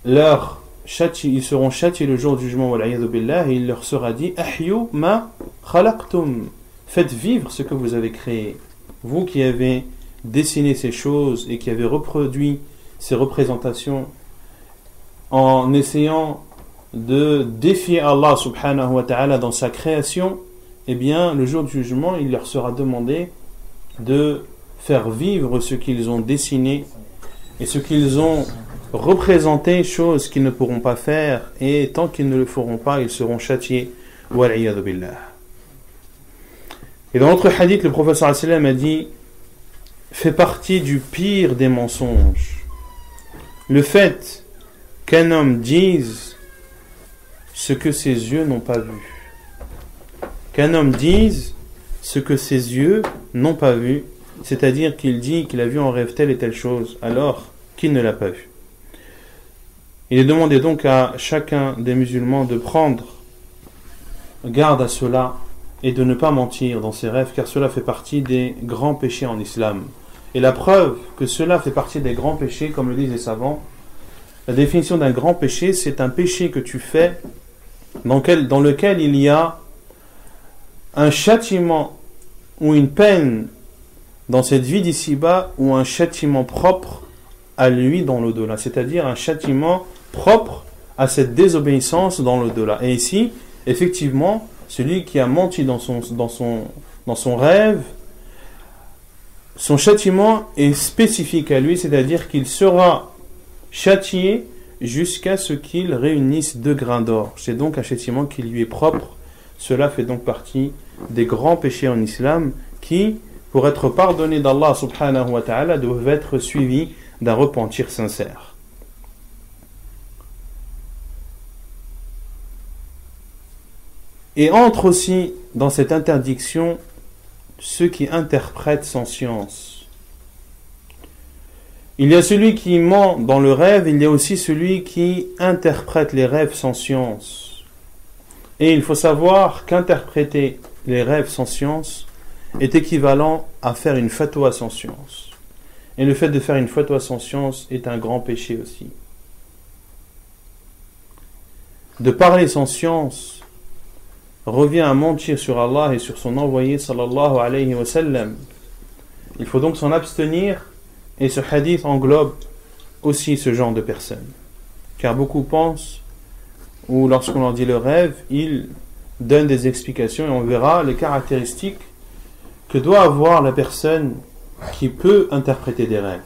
ils seront châtiés le jour du jugement, wal iyadhu billah, et il leur sera dit ahyu ma khalaqtum, faites vivre ce que vous avez créé. Vous qui avez dessiné ces choses et qui avez reproduit ces représentations en essayant de défier Allah subhanahu wa ta'ala dans sa création, eh bien le jour du jugement il leur sera demandé de faire vivre ce qu'ils ont dessiné et ce qu'ils ont représenté, chose qu'ils ne pourront pas faire, et tant qu'ils ne le feront pas ils seront châtiés. Wal-'iyadhu billah. Et dans notre hadith le prophète sallallahu alayhi wa sallam a dit, fait partie du pire des mensonges le fait qu'un homme dise ce que ses yeux n'ont pas vu. Qu'un homme dise ce que ses yeux n'ont pas vu, c'est-à-dire qu'il dit qu'il a vu en rêve telle et telle chose, alors qu'il ne l'a pas vu. Il est demandé donc à chacun des musulmans de prendre garde à cela et de ne pas mentir dans ses rêves, car cela fait partie des grands péchés en islam. Et la preuve que cela fait partie des grands péchés, comme le disent les savants, la définition d'un grand péché, c'est un péché que tu fais dans lequel il y a un châtiment ou une peine dans cette vie d'ici-bas, ou un châtiment propre à lui dans l'au-delà, c'est-à-dire un châtiment propre à cette désobéissance dans l'au-delà. Et ici, effectivement, celui qui a menti dans son rêve, son châtiment est spécifique à lui, c'est-à-dire qu'il sera châtié jusqu'à ce qu'il réunisse 2 grains d'or. C'est donc un châtiment qui lui est propre. Cela fait donc partie des grands péchés en islam qui, pour être pardonnés d'Allah subhanahu wa ta'ala, doivent être suivis d'un repentir sincère. Et entre aussi dans cette interdiction ceux qui interprètent sans science. Il y a celui qui ment dans le rêve, il y a aussi celui qui interprète les rêves sans science. Et il faut savoir qu'interpréter les rêves sans science est équivalent à faire une fatwa sans science. Et le fait de faire une fatwa sans science est un grand péché aussi. De parler sans science revient à mentir sur Allah et sur son envoyé sallallahu alayhi wa sallam. Il faut donc s'en abstenir, et ce hadith englobe aussi ce genre de personnes. Car beaucoup pensent, ou lorsqu'on leur dit le rêve, ils donnent des explications et on verra les caractéristiques que doit avoir la personne qui peut interpréter des rêves.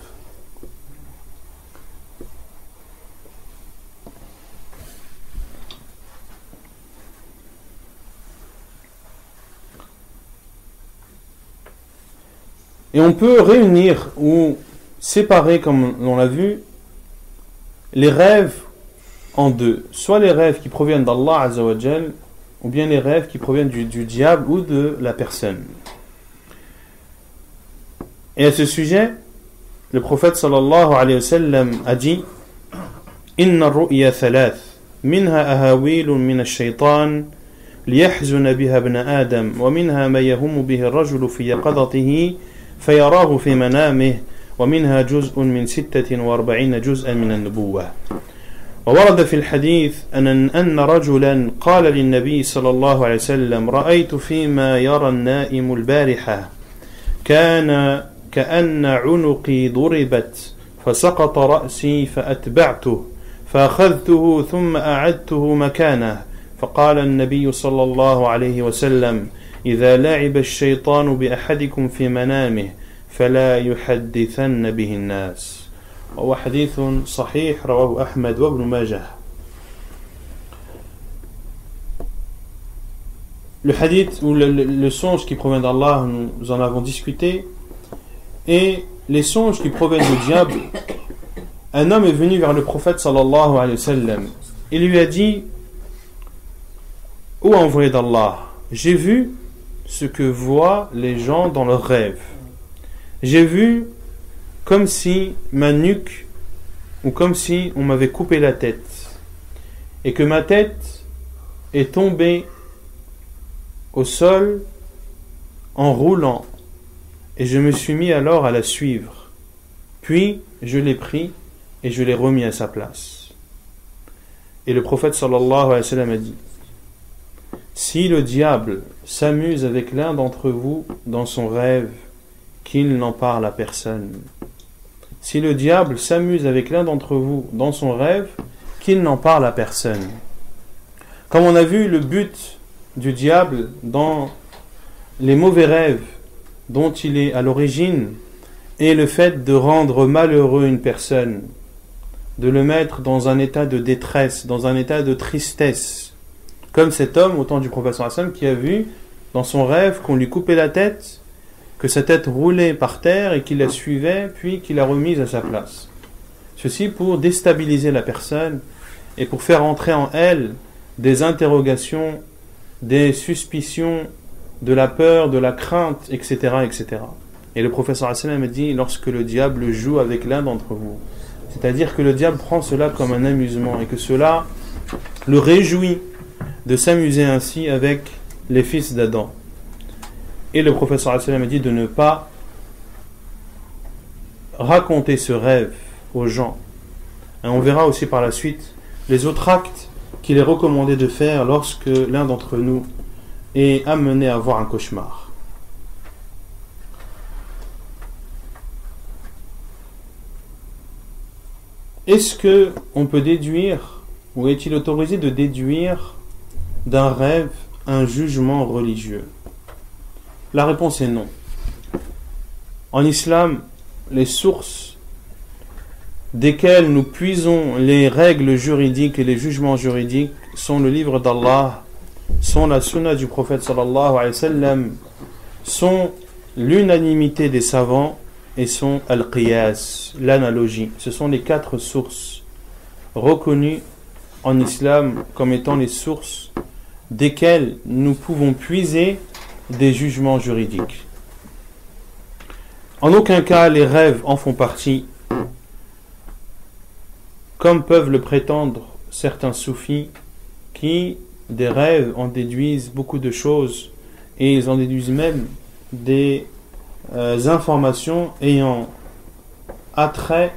Et on peut réunir ou séparer, comme on l'a vu, les rêves en 2. Soit les rêves qui proviennent d'Allah Azza wa Jal, ou bien les rêves qui proviennent du diable ou de la personne. Et à ce sujet, le prophète sallallahu alayhi wa sallam a dit, Inna ar-ru'ya thalath, minha ahawilun min ash-shaytan, liyahzuna biha ibn Adam, wa minha ma yahumu bihi ar-rajulu fi yaqadatihi, فيراه في منامه ومنها جزء من 46 جزءا من النبوة. وورد في الحديث أن رجلا قال للنبي صلى الله عليه وسلم رأيت فيما يرى النائم البارحة كان كأن عنقي ضربت فسقط رأسي فأتبعته فأخذته ثم أعدته مكانه فقال النبي صلى الله عليه وسلم إذا لعب الشيطان بأحدكم في منامه فلا يحدثن به الناس. وهو حديث صحيح رواه أحمد وابن ماجه. Le hadith ou le songe qui provient d'Allah, nous en avons discuté, et les songes qui proviennent du diable. Un homme est venu vers le prophète sallallahu alayhi wa sallam. Il lui a dit, ô envoyé d'Allah, j'ai vu ce que voient les gens dans leurs rêves. J'ai vu comme si ma nuque, ou comme si on m'avait coupé la tête, et que ma tête est tombée au sol en roulant, et je me suis mis alors à la suivre. Puis je l'ai pris et je l'ai remis à sa place. Et le prophète sallallahu alayhi wa sallam a dit, si le diable s'amuse avec l'un d'entre vous dans son rêve, qu'il n'en parle à personne. si le diable s'amuse avec l'un d'entre vous dans son rêve, qu'il n'en parle à personne. Comme on a vu, le but du diable dans les mauvais rêves dont il est à l'origine est le fait de rendre malheureux une personne, de le mettre dans un état de détresse, dans un état de tristesse. Comme cet homme au temps du prophète sallallahu alayhi wa sallam qui a vu dans son rêve qu'on lui coupait la tête, que sa tête roulait par terre et qu'il la suivait, puis qu'il la remise à sa place. Ceci pour déstabiliser la personne et pour faire entrer en elle des interrogations, des suspicions, de la peur, de la crainte, etc. etc. Et le prophète sallallahu alayhi wa sallam a dit, lorsque le diable joue avec l'un d'entre vous, c'est-à-dire que le diable prend cela comme un amusement et que cela le réjouit de s'amuser ainsi avec les fils d'Adam. Et le prophète sallallahu alayhi wa sallam a dit de ne pas raconter ce rêve aux gens. Et on verra aussi par la suite les autres actes qu'il est recommandé de faire lorsque l'un d'entre nous est amené à avoir un cauchemar. Est-ce que on peut déduire, ou est-il autorisé de déduire d'un rêve un jugement religieux? La réponse est non. En islam, les sources desquelles nous puisons les règles juridiques et les jugements juridiques sont le livre d'Allah, sont la sunna du prophète sallallahu alayhi wa sallam, sont l'unanimité des savants et sont al-qiyas, l'analogie. Ce sont les 4 sources reconnues en islam comme étant les sources desquelles nous pouvons puiser des jugements juridiques. En aucun cas les rêves en font partie, comme peuvent le prétendre certains soufis qui des rêves en déduisent beaucoup de choses et ils en déduisent même des informations ayant attrait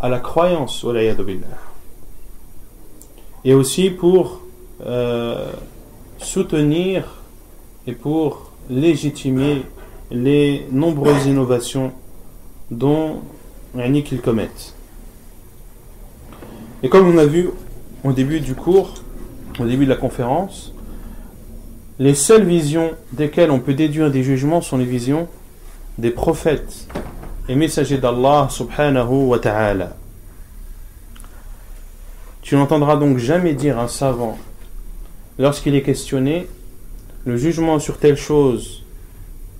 à la croyance au layad billah. Et aussi pour soutenir et pour légitimer les nombreuses innovations dont qu'ils commettent. Et comme on a vu au début du cours, au début de la conférence, les seules visions desquelles on peut déduire des jugements sont les visions des prophètes et messagers d'Allah subhanahu wa ta'ala. Tu n'entendras donc jamais dire un savant, lorsqu'il est questionné, le jugement sur telle chose,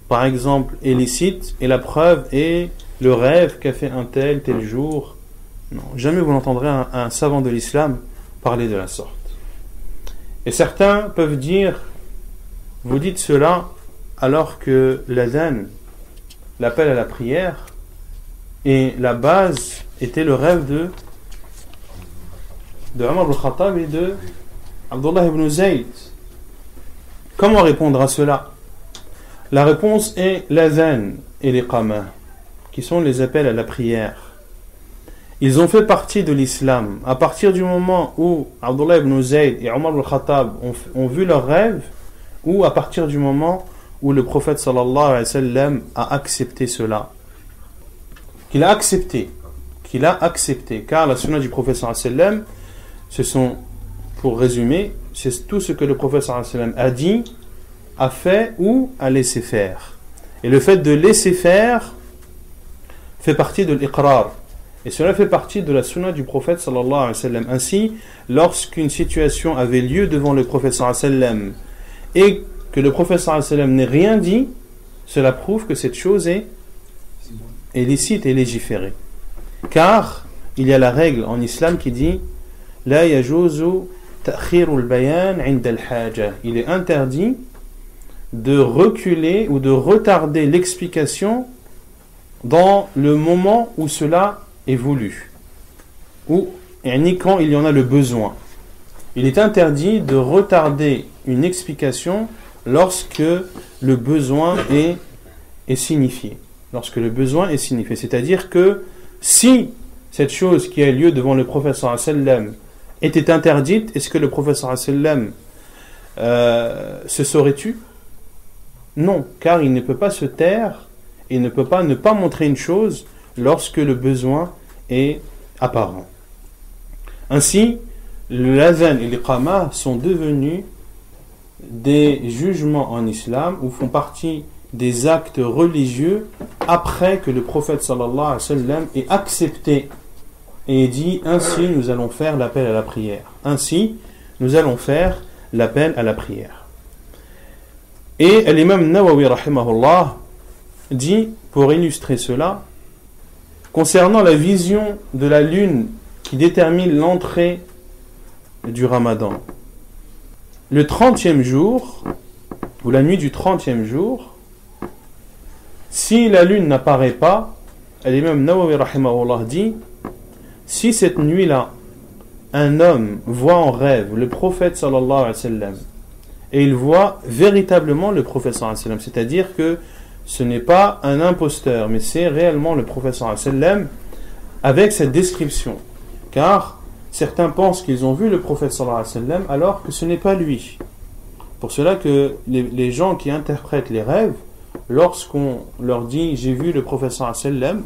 par exemple, est licite, et la preuve est le rêve qu'a fait un tel jour. Non, jamais vous n'entendrez un savant de l'islam parler de la sorte. Et certains peuvent dire, vous dites cela alors que l'adhan, l'appel à la prière, et la base était le rêve de Omar ibn Khattab et de Abdullah ibn Zayd. Comment répondre à cela? La réponse est l'adhan et l'iqama, qui sont les appels à la prière. Ils ont fait partie de l'islam. À partir du moment où Abdullah ibn Zayd et Omar ibn Khattab ont vu leur rêve, ou à partir du moment où le prophète sallallahu alayhi wa sallam a accepté cela. Qu'il a accepté, car la sunna du prophète sallallahu alayhi wa sallam, ce sont, pour résumer, c'est tout ce que le prophète sallallahu alayhi wa sallam a dit, a fait ou a laissé faire. Et le fait de laisser faire fait partie de l'iqrar. Et cela fait partie de la sunna du prophète sallallahu alayhi wa sallam. Ainsi, lorsqu'une situation avait lieu devant le prophète sallallahu alayhi wa sallam et que le prophète sallallahu alayhi wa sallam n'ait rien dit, cela prouve que cette chose est licite et légiférée. Car il y a la règle en islam qui dit La yajuzu ta'khirul bayan 'inda al-haja. Il est interdit de reculer ou de retarder l'explication dans le moment où cela est voulu, ou quand il y en a le besoin. Il est interdit de retarder une explication lorsque le besoin est signifié. Lorsque le besoin est signifié. C'est-à-dire que si cette chose qui a lieu devant le prophète sallallahu alayhi wa sallam était interdite, est-ce que le prophète sallallahu alayhi wa sallam se saurait tu? Non, car il ne peut pas se taire et ne peut pas ne pas montrer une chose lorsque le besoin est apparent. Ainsi, l'adhan et l'iqama sont devenus des jugements en islam ou font partie des actes religieux après que le prophète sallallahu alayhi wa sallam ait accepté et dit ainsi nous allons faire l'appel à la prière. Ainsi nous allons faire l'appel à la prière. Et l'imam Nawawi rahimahullah dit pour illustrer cela concernant la vision de la lune qui détermine l'entrée du Ramadan. Le 30e jour ou la nuit du 30e jour, si la lune n'apparaît pas, l'imam Nawawi rahimahullah dit si cette nuit-là un homme voit en rêve le prophète sallallahu alayhi wa sallam et il voit véritablement le prophète sallallahu alayhi wa sallam, c'est-à-dire que ce n'est pas un imposteur mais c'est réellement le prophète sallallahu alayhi wa sallam avec cette description, car certains pensent qu'ils ont vu le prophète sallallahu alayhi wa sallam alors que ce n'est pas lui. Pour cela que les gens qui interprètent les rêves, lorsqu'on leur dit j'ai vu le prophète sallallahu alayhi wa sallam,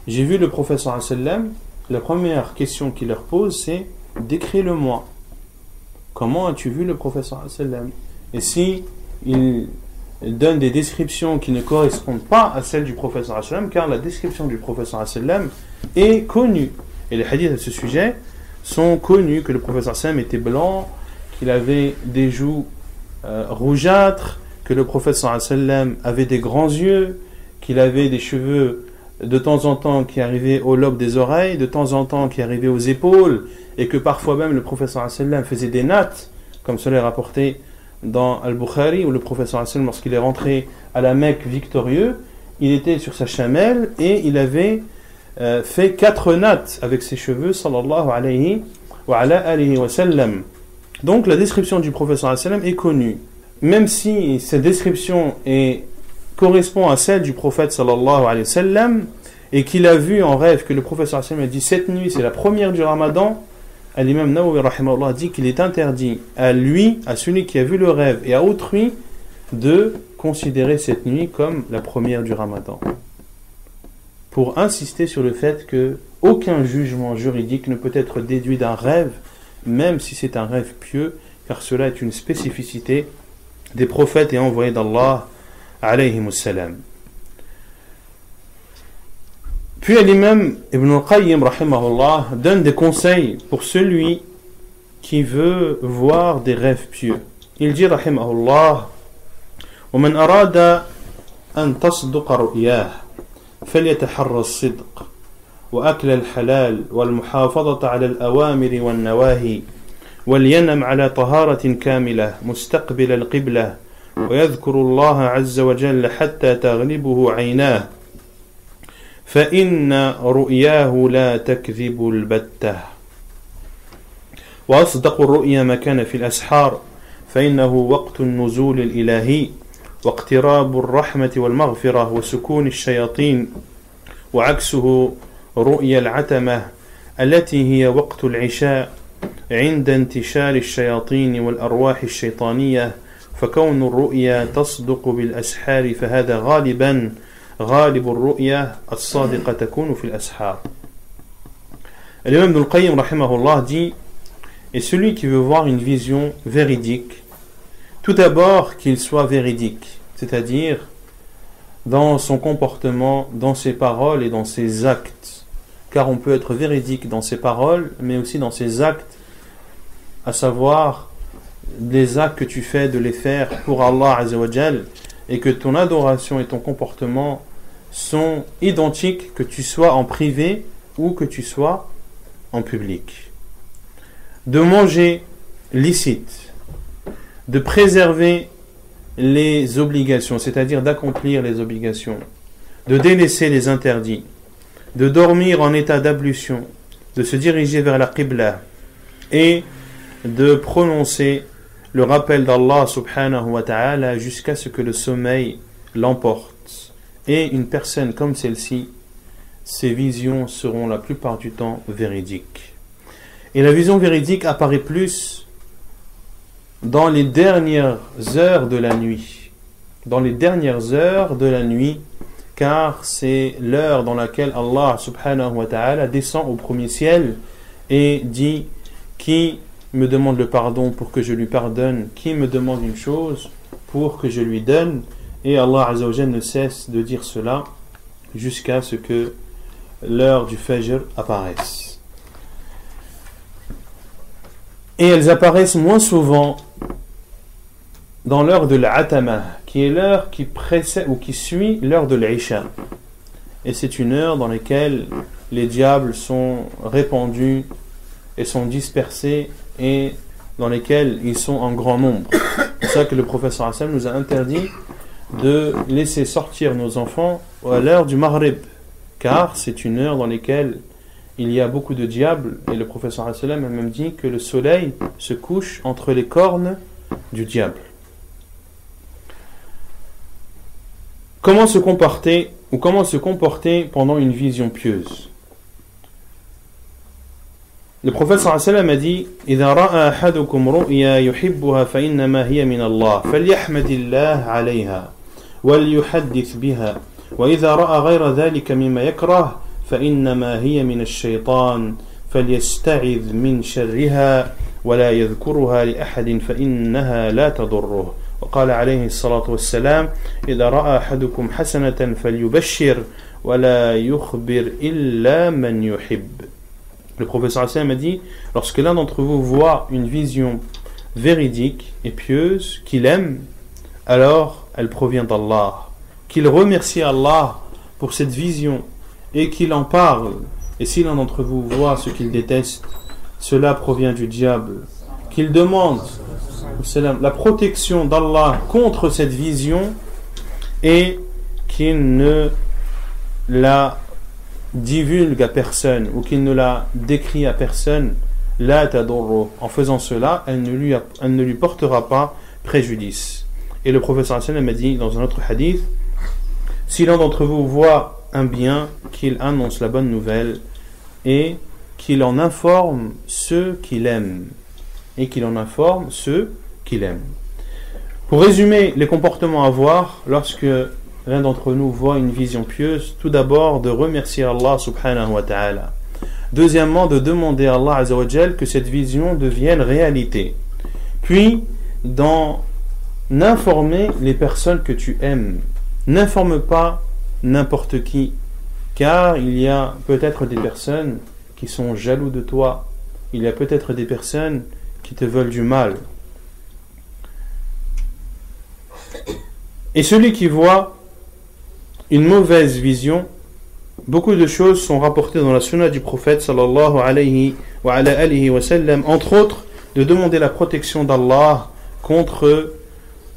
j'ai vu le prophète sallallahu alayhi wa sallam, la première question qu'il leur pose c'est décris-le-moi. Comment as-tu vu le prophète sallallahu alayhi wa sallam? Et si il donne des descriptions qui ne correspondent pas à celles du prophète sallallahu alayhi wa sallam, car la description du prophète sallallahu alayhi wa sallam est connue. Et les hadiths à ce sujet sont connus, que le prophète sallallahu alayhi wa sallam était blanc, qu'il avait des joues rougeâtres, que le prophète sallallahu alayhi wa sallam avait des grands yeux, qu'il avait des cheveux de temps en temps qui arrivaient au lobe des oreilles, de temps en temps qui arrivaient aux épaules, et que parfois même le prophète sallallahu alayhi wa sallam faisait des nattes, comme cela est rapporté dans Al-Bukhari, où le prophète sallallahu alayhi wa sallam, lorsqu'il est rentré à la Mecque victorieux, il était sur sa chamelle et il avait fait 4 nattes avec ses cheveux sallallahu alayhi wa sallam. Donc la description du prophète sallallahu alayhi wa sallam est connue. Même si cette description correspond à celle du prophète sallallahu alayhi wa sallam et qu'il a vu en rêve que le prophète sallallahu alayhi wa sallam a dit cette nuit c'est la première du Ramadan, l'imam Nawawi rahimahullah dit qu'il est interdit à lui, à celui qui a vu le rêve et à autrui de considérer cette nuit comme la première du Ramadan, pour insister sur le fait que aucun jugement juridique ne peut être déduit d'un rêve, même si c'est un rêve pieux, car cela est une spécificité des prophètes et envoyés d'Allah alayhimus salam. Puis l'imam Ibn al-Qayyim rahimahullah donne des conseils pour celui qui veut voir des rêves pieux. Il dit rahimahullah ومن أراد أن تصدق رؤياه فليتحرى الصدق وأكل الحلال والمحافظة على الأوامر والنواهي ولينم على طهارة كاملة مستقبل القبلة ويذكر الله عز وجل حتى تغلبه عيناه فإن رؤياه لا تكذب البتة وأصدق الرؤيا ما كان في الأسحار فإنه وقت النزول الإلهي واقتراب الرحمة والمغفرة وسكون الشياطين وعكسه رؤيا العتمة التي هي وقت العشاء عند انتشار الشياطين والأرواح الشيطانية فكون الرؤيا تصدق بالأسحار فهذا غالبا غالب الرؤيا الصادقة تكون في الأسحار. L'imam Ibn al-Qayyim rahimahullah dit et celui qui veut voir une vision véridique, tout d'abord qu'il soit véridique, c'est-à-dire dans son comportement, dans ses paroles et dans ses actes, car on peut être véridique dans ses paroles mais aussi dans ses actes, à savoir les actes que tu fais de les faire pour Allah Azza wa Jal, et que ton adoration et ton comportement sont identiques que tu sois en privé ou que tu sois en public. De manger licite, de préserver les obligations, c'est-à-dire d'accomplir les obligations, de délaisser les interdits, de dormir en état d'ablution, de se diriger vers la Qibla et de prononcer le rappel d'Allah subhanahu wa ta'ala jusqu'à ce que le sommeil l'emporte. Et une personne comme celle-ci, ses visions seront la plupart du temps véridiques. Et la vision véridique apparaît plus dans les dernières heures de la nuit. Dans les dernières heures de la nuit, car c'est l'heure dans laquelle Allah subhanahu wa ta'ala descend au premier ciel et dit: qui me demande le pardon pour que je lui pardonne, qui me demande une chose pour que je lui donne. Et Allah azza wa jalla ne cesse de dire cela jusqu'à ce que l'heure du Fajr apparaisse. Et elles apparaissent moins souvent dans l'heure de l'Atama, qui est l'heure qui précède ou qui suit l'heure de l'Isha. Et c'est une heure dans laquelle les diables sont répandus et sont dispersés et dans lesquels ils sont en grand nombre. C'est ça que le prophète sallallahu alayhi wa sallam nous a interdit de laisser sortir nos enfants à l'heure du Maghrib, car c'est une heure dans laquelle il y a beaucoup de diables, et le prophète sallallahu alayhi wa sallam a même dit que le soleil se couche entre les cornes du diable. Comment se comporter pendant une vision pieuse? Le prophète sallallahu alayhi wa sallam a dit: إذا رأى أحدكم رؤيا يحبها فإنما هي من الله فليحمد الله عليها وليحدث بها وإذا رأى غير ذلك مما يكره فإنما هي من الشيطان فليستعذ من شرها ولا يذكرها لأحد فإنها لا تضره. وقال عليه الصلاة والسلام: إذا رأى أحدكم حسنة فليبشر ولا يخبر إلا من يحب. Le professeur Hassan a dit: lorsque l'un d'entre vous voit une vision véridique et pieuse qu'il aime, alors elle provient d'Allah. Qu'il remercie Allah pour cette vision et qu'il en parle. Et si l'un d'entre vous voit ce qu'il déteste, cela provient du diable. Qu'il demande la protection d'Allah contre cette vision et qu'il ne la divulgue à personne ou qu'il ne la décrit à personne. La tadurru. En faisant cela, elle ne lui portera pas préjudice. Et le professeur sallallahu alayhi wa sallam a dit dans un autre hadith: si l'un d'entre vous voit un bien, qu'il annonce la bonne nouvelle et qu'il en informe ceux qu'il aime. Pour résumer les comportements à avoir lorsque l'un d'entre nous voit une vision pieuse: tout d'abord, de remercier Allah subhanahu wa ta'ala. Deuxièmement, de demander à Allah azza wa jal que cette vision devienne réalité. Puis, d'en informer les personnes que tu aimes. N'informe pas n'importe qui, car il y a peut-être des personnes qui sont jaloux de toi. Il y a peut-être des personnes qui te veulent du mal. Et celui qui voit une mauvaise vision, beaucoup de choses sont rapportées dans la sunna du prophète sallallahu alayhi wa sallam, entre autres de demander la protection d'Allah contre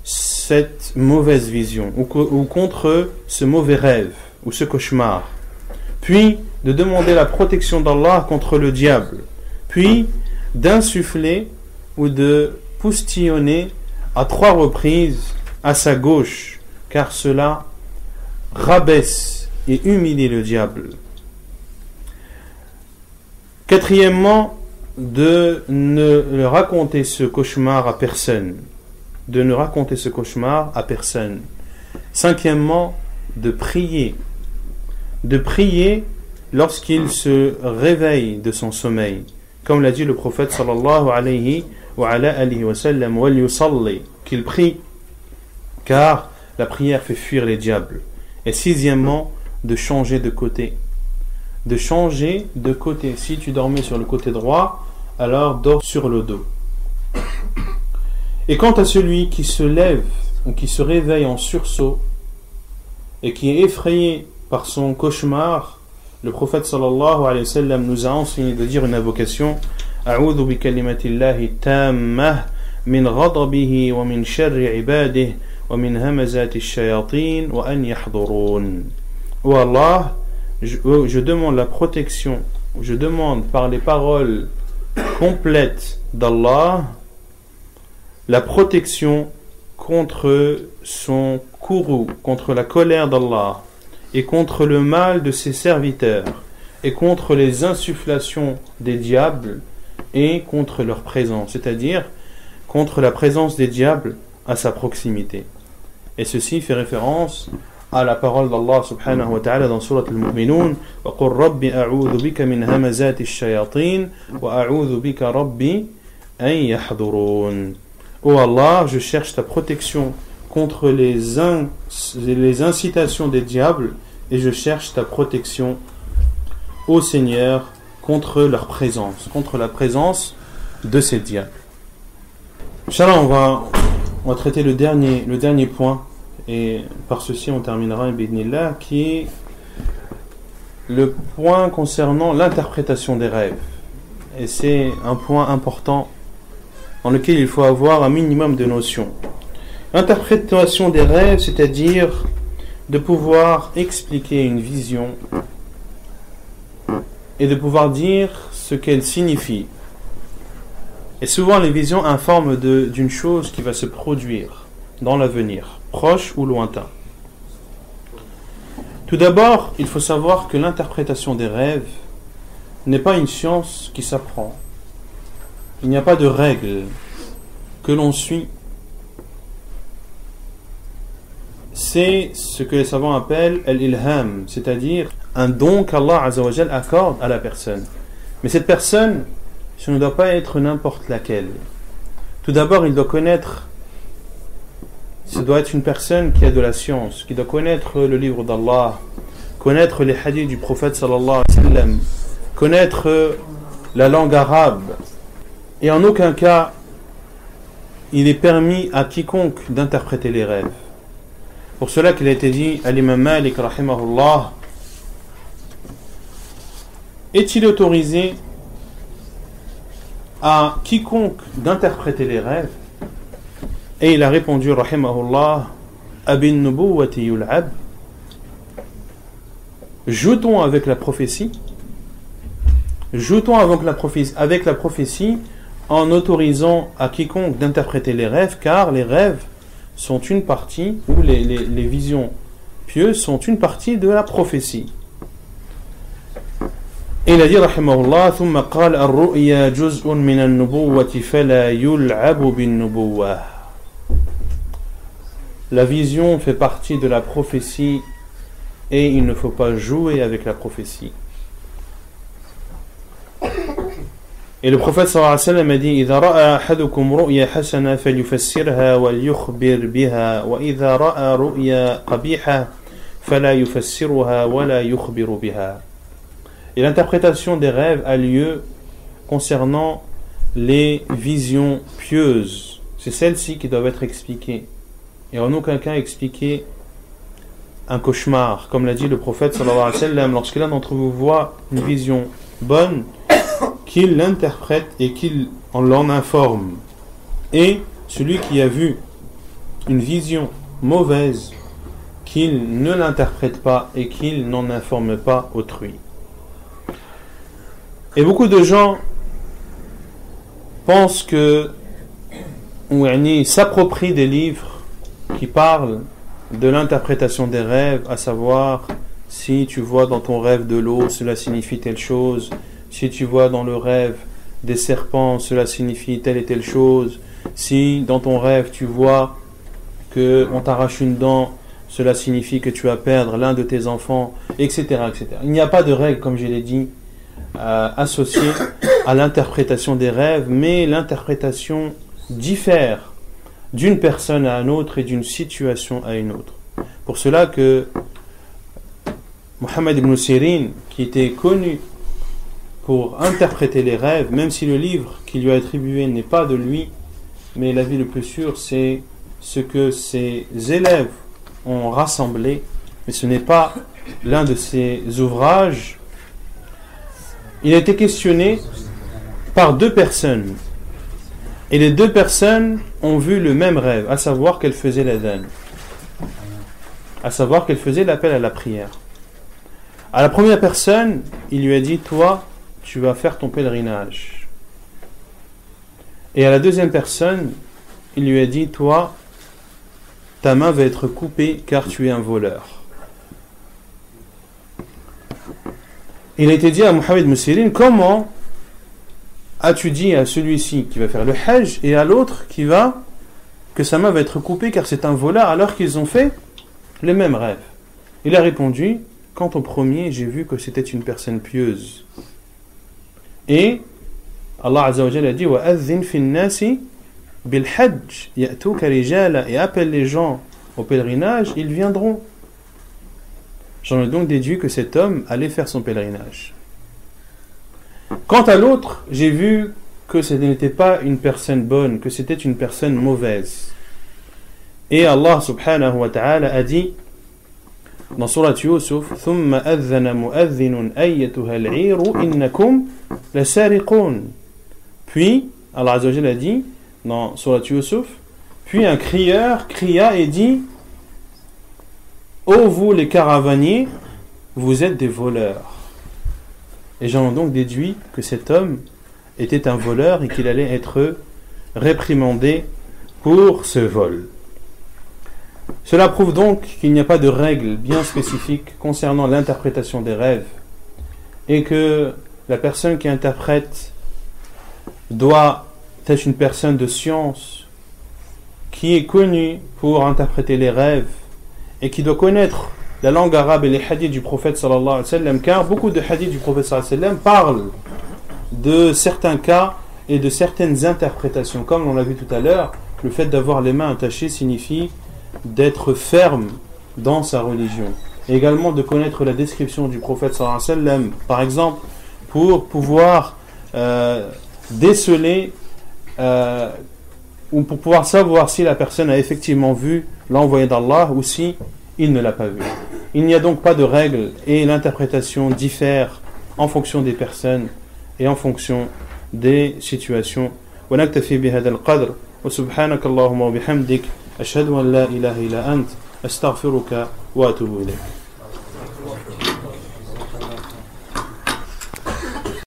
cette mauvaise vision ou contre ce mauvais rêve ou ce cauchemar, puis de demander la protection d'Allah contre le diable, puis d'insuffler ou de poustillonner à 3 reprises à sa gauche, car cela rabaisse et humilie le diable. Quatrièmement, de ne raconter ce cauchemar à personne. Cinquièmement, de prier lorsqu'il se réveille de son sommeil, comme l'a dit le prophète sallallahu alayhi wa sallam, qu'il prie, car la prière fait fuir les diables. Et sixièmement, de changer de côté. Si tu dormais sur le côté droit, alors dors sur le dos. Et quant à celui qui se lève ou qui se réveille en sursaut et qui est effrayé par son cauchemar, le prophète sallallahu alayhi wa sallam nous a enseigné de dire une invocation: A'udhu bi kalimatillahi tammah min ghadabihi wa min sharri ibadihi wa min hamazati shayatin wa an yahdurun. Oh Allah, je demande la protection, je demande par les paroles complètes d'Allah la protection contre son courroux, contre la colère d'Allah et contre le mal de ses serviteurs et contre les insufflations des diables et contre leur présence, c'est-à-dire contre la présence des diables à sa proximité. Et ceci fait référence à la parole d'Allah subhanahu wa ta'ala dans Surat al-Mu'minun, وَقُلْ رَبِّ أَعُوذُ بِكَ مِنْ هَمَزَاتِ الشَّيَاطِينِ وَأَعُوذُ بِكَ رَبِّ أَنْ يَحْضُرُونَ. Ô Allah, je cherche ta protection contre les incitations des diables et je cherche ta protection, ô Seigneur, contre leur présence, contre la présence de ces diables. Inch'Allah, on va traiter le dernier point, et par ceci on terminera bi'idhnillah, qui est le point concernant l'interprétation des rêves. Et c'est un point important dans lequel il faut avoir un minimum de notions. L'interprétation des rêves, c'est-à-dire de pouvoir expliquer une vision et de pouvoir dire ce qu'elle signifie. Et souvent les visions informent d'une chose qui va se produire dans l'avenir, proche ou lointain. Tout d'abord, il faut savoir que l'interprétation des rêves n'est pas une science qui s'apprend. Il n'y a pas de règles que l'on suit. C'est ce que les savants appellent al-ilham, c'est-à-dire un don qu'Allah Azza wa Jal accorde à la personne. Mais cette personne, ce ne doit pas être n'importe laquelle. Tout d'abord, il doit connaître, ce doit être une personne qui a de la science, qui doit connaître le livre d'Allah, connaître les hadiths du prophète sallallahu alayhi wa sallam, connaître la langue arabe. Et en aucun cas, il est permis à quiconque d'interpréter les rêves. Pour cela qu'il a été dit à l'imam Malik rahimahullah, est-il autorisé à quiconque d'interpréter les rêves? Et il a répondu rahimahullah, abin nubuwati yul'ab, joue-t-on avec la prophétie? Joue-t-on avec la prophétie en autorisant à quiconque d'interpréter les rêves, car les rêves sont une partie, ou les visions pieuses sont une partie de la prophétie. Et il a dit rahimahullah, ثم قال الرؤيا جزء من النبوة فلا يلعب بالنبوة. La vision fait partie de la prophétie et il ne faut pas jouer avec la prophétie. Et le prophète sallallahu alayhi wa sallam a dit إذا رأى أحدكم رؤيا حسنة فليفسرها وليخبر بها وإذا رأى رؤيا قبيحة فلا يفسرها ولا يخبر بها. Et l'interprétation des rêves a lieu concernant les visions pieuses. C'est celles-ci qui doivent être expliquées. Et en aucun cas expliquer un cauchemar. Comme l'a dit le prophète sallallahu alayhi wa sallam, lorsque l'un d'entre vous voit une vision bonne, qu'il l'interprète et qu'il l'en informe. Et celui qui a vu une vision mauvaise, qu'il ne l'interprète pas et qu'il n'en informe pas autrui. Et beaucoup de gens pensent que, ou s'approprient des livres qui parlent de l'interprétation des rêves, à savoir, si tu vois dans ton rêve de l'eau, cela signifie telle chose. Si tu vois dans le rêve des serpents, cela signifie telle et telle chose. Si dans ton rêve tu vois qu'on t'arrache une dent, cela signifie que tu vas perdre l'un de tes enfants, etc., etc. Il n'y a pas de règle, comme je l'ai dit, associée à l'interprétation des rêves, mais l'interprétation diffère d'une personne à une autre et d'une situation à une autre. Pour cela que Muhammad ibn Sirin, qui était connu pour interpréter les rêves, même si le livre qui lui a attribué n'est pas de lui, mais l'avis le plus sûr, c'est ce que ses élèves ont rassemblé, mais ce n'est pas l'un de ses ouvrages. Il a été questionné par deux personnes, et les deux personnes ont vu le même rêve, à savoir qu'elle faisait l'adhan, à savoir qu'elle faisait l'appel à la prière. À la première personne, il lui a dit, toi, tu vas faire ton pèlerinage. Et à la deuxième personne, il lui a dit, toi, ta main va être coupée car tu es un voleur. Il a été dit à Muhammad ibn Sirin, comment as-tu dit à celui-ci qui va faire le hajj et à l'autre que sa main va être coupée car c'est un voleur, alors qu'ils ont fait les mêmes rêves. Il a répondu, quant au premier, j'ai vu que c'était une personne pieuse. Et Allah Azza wa Jalla a dit وَأَذِّنْ فِي النَّاسِ بِالْحَجِّ يَأْتُوكَ رِجَالًا, et appelle les gens au pèlerinage, ils viendront. J'en ai donc déduit que cet homme allait faire son pèlerinage. Quant à l'autre, j'ai vu que ce n'était pas une personne bonne, que c'était une personne mauvaise. Et Allah subhanahu wa ta'ala a dit dans Surat Yusuf ثُمَّ أَذَّنَ مُؤَذِّنٌ أَيَّتُهَا الْعِيرُ إِنَّكُمْ لَسَارِقُونَ. Puis, Allah Azza wa Jalla a dit dans Surat Yusuf, puis un crieur cria et dit ô vous les caravaniers, vous êtes des voleurs. Et j'en ai donc déduit que cet homme était un voleur et qu'il allait être réprimandé pour ce vol. Cela prouve donc qu'il n'y a pas de règle bien spécifique concernant l'interprétation des rêves et que la personne qui interprète doit être une personne de science qui est connue pour interpréter les rêves et qui doit connaître la langue arabe et les hadiths du prophète sallallahu alayhi wa sallam, car beaucoup de hadiths du prophète sallallahu alayhi wa sallam parlent de certains cas et de certaines interprétations. Comme on l'a vu tout à l'heure, le fait d'avoir les mains attachées signifie d'être ferme dans sa religion. Et également de connaître la description du prophète sallallahu alayhi wa sallam, par exemple, pour pouvoir déceler ou pour pouvoir savoir si la personne a effectivement vu l'envoyé d'Allah ou si il ne l'a pas vu. Il n'y a donc pas de règle et l'interprétation diffère en fonction des personnes et en fonction des situations. ونكتفي بهذا القدر وسبحانك اللهم وبحمدك أشهد أن لا إله إلا أنت أستغفرك وأتوب إليك.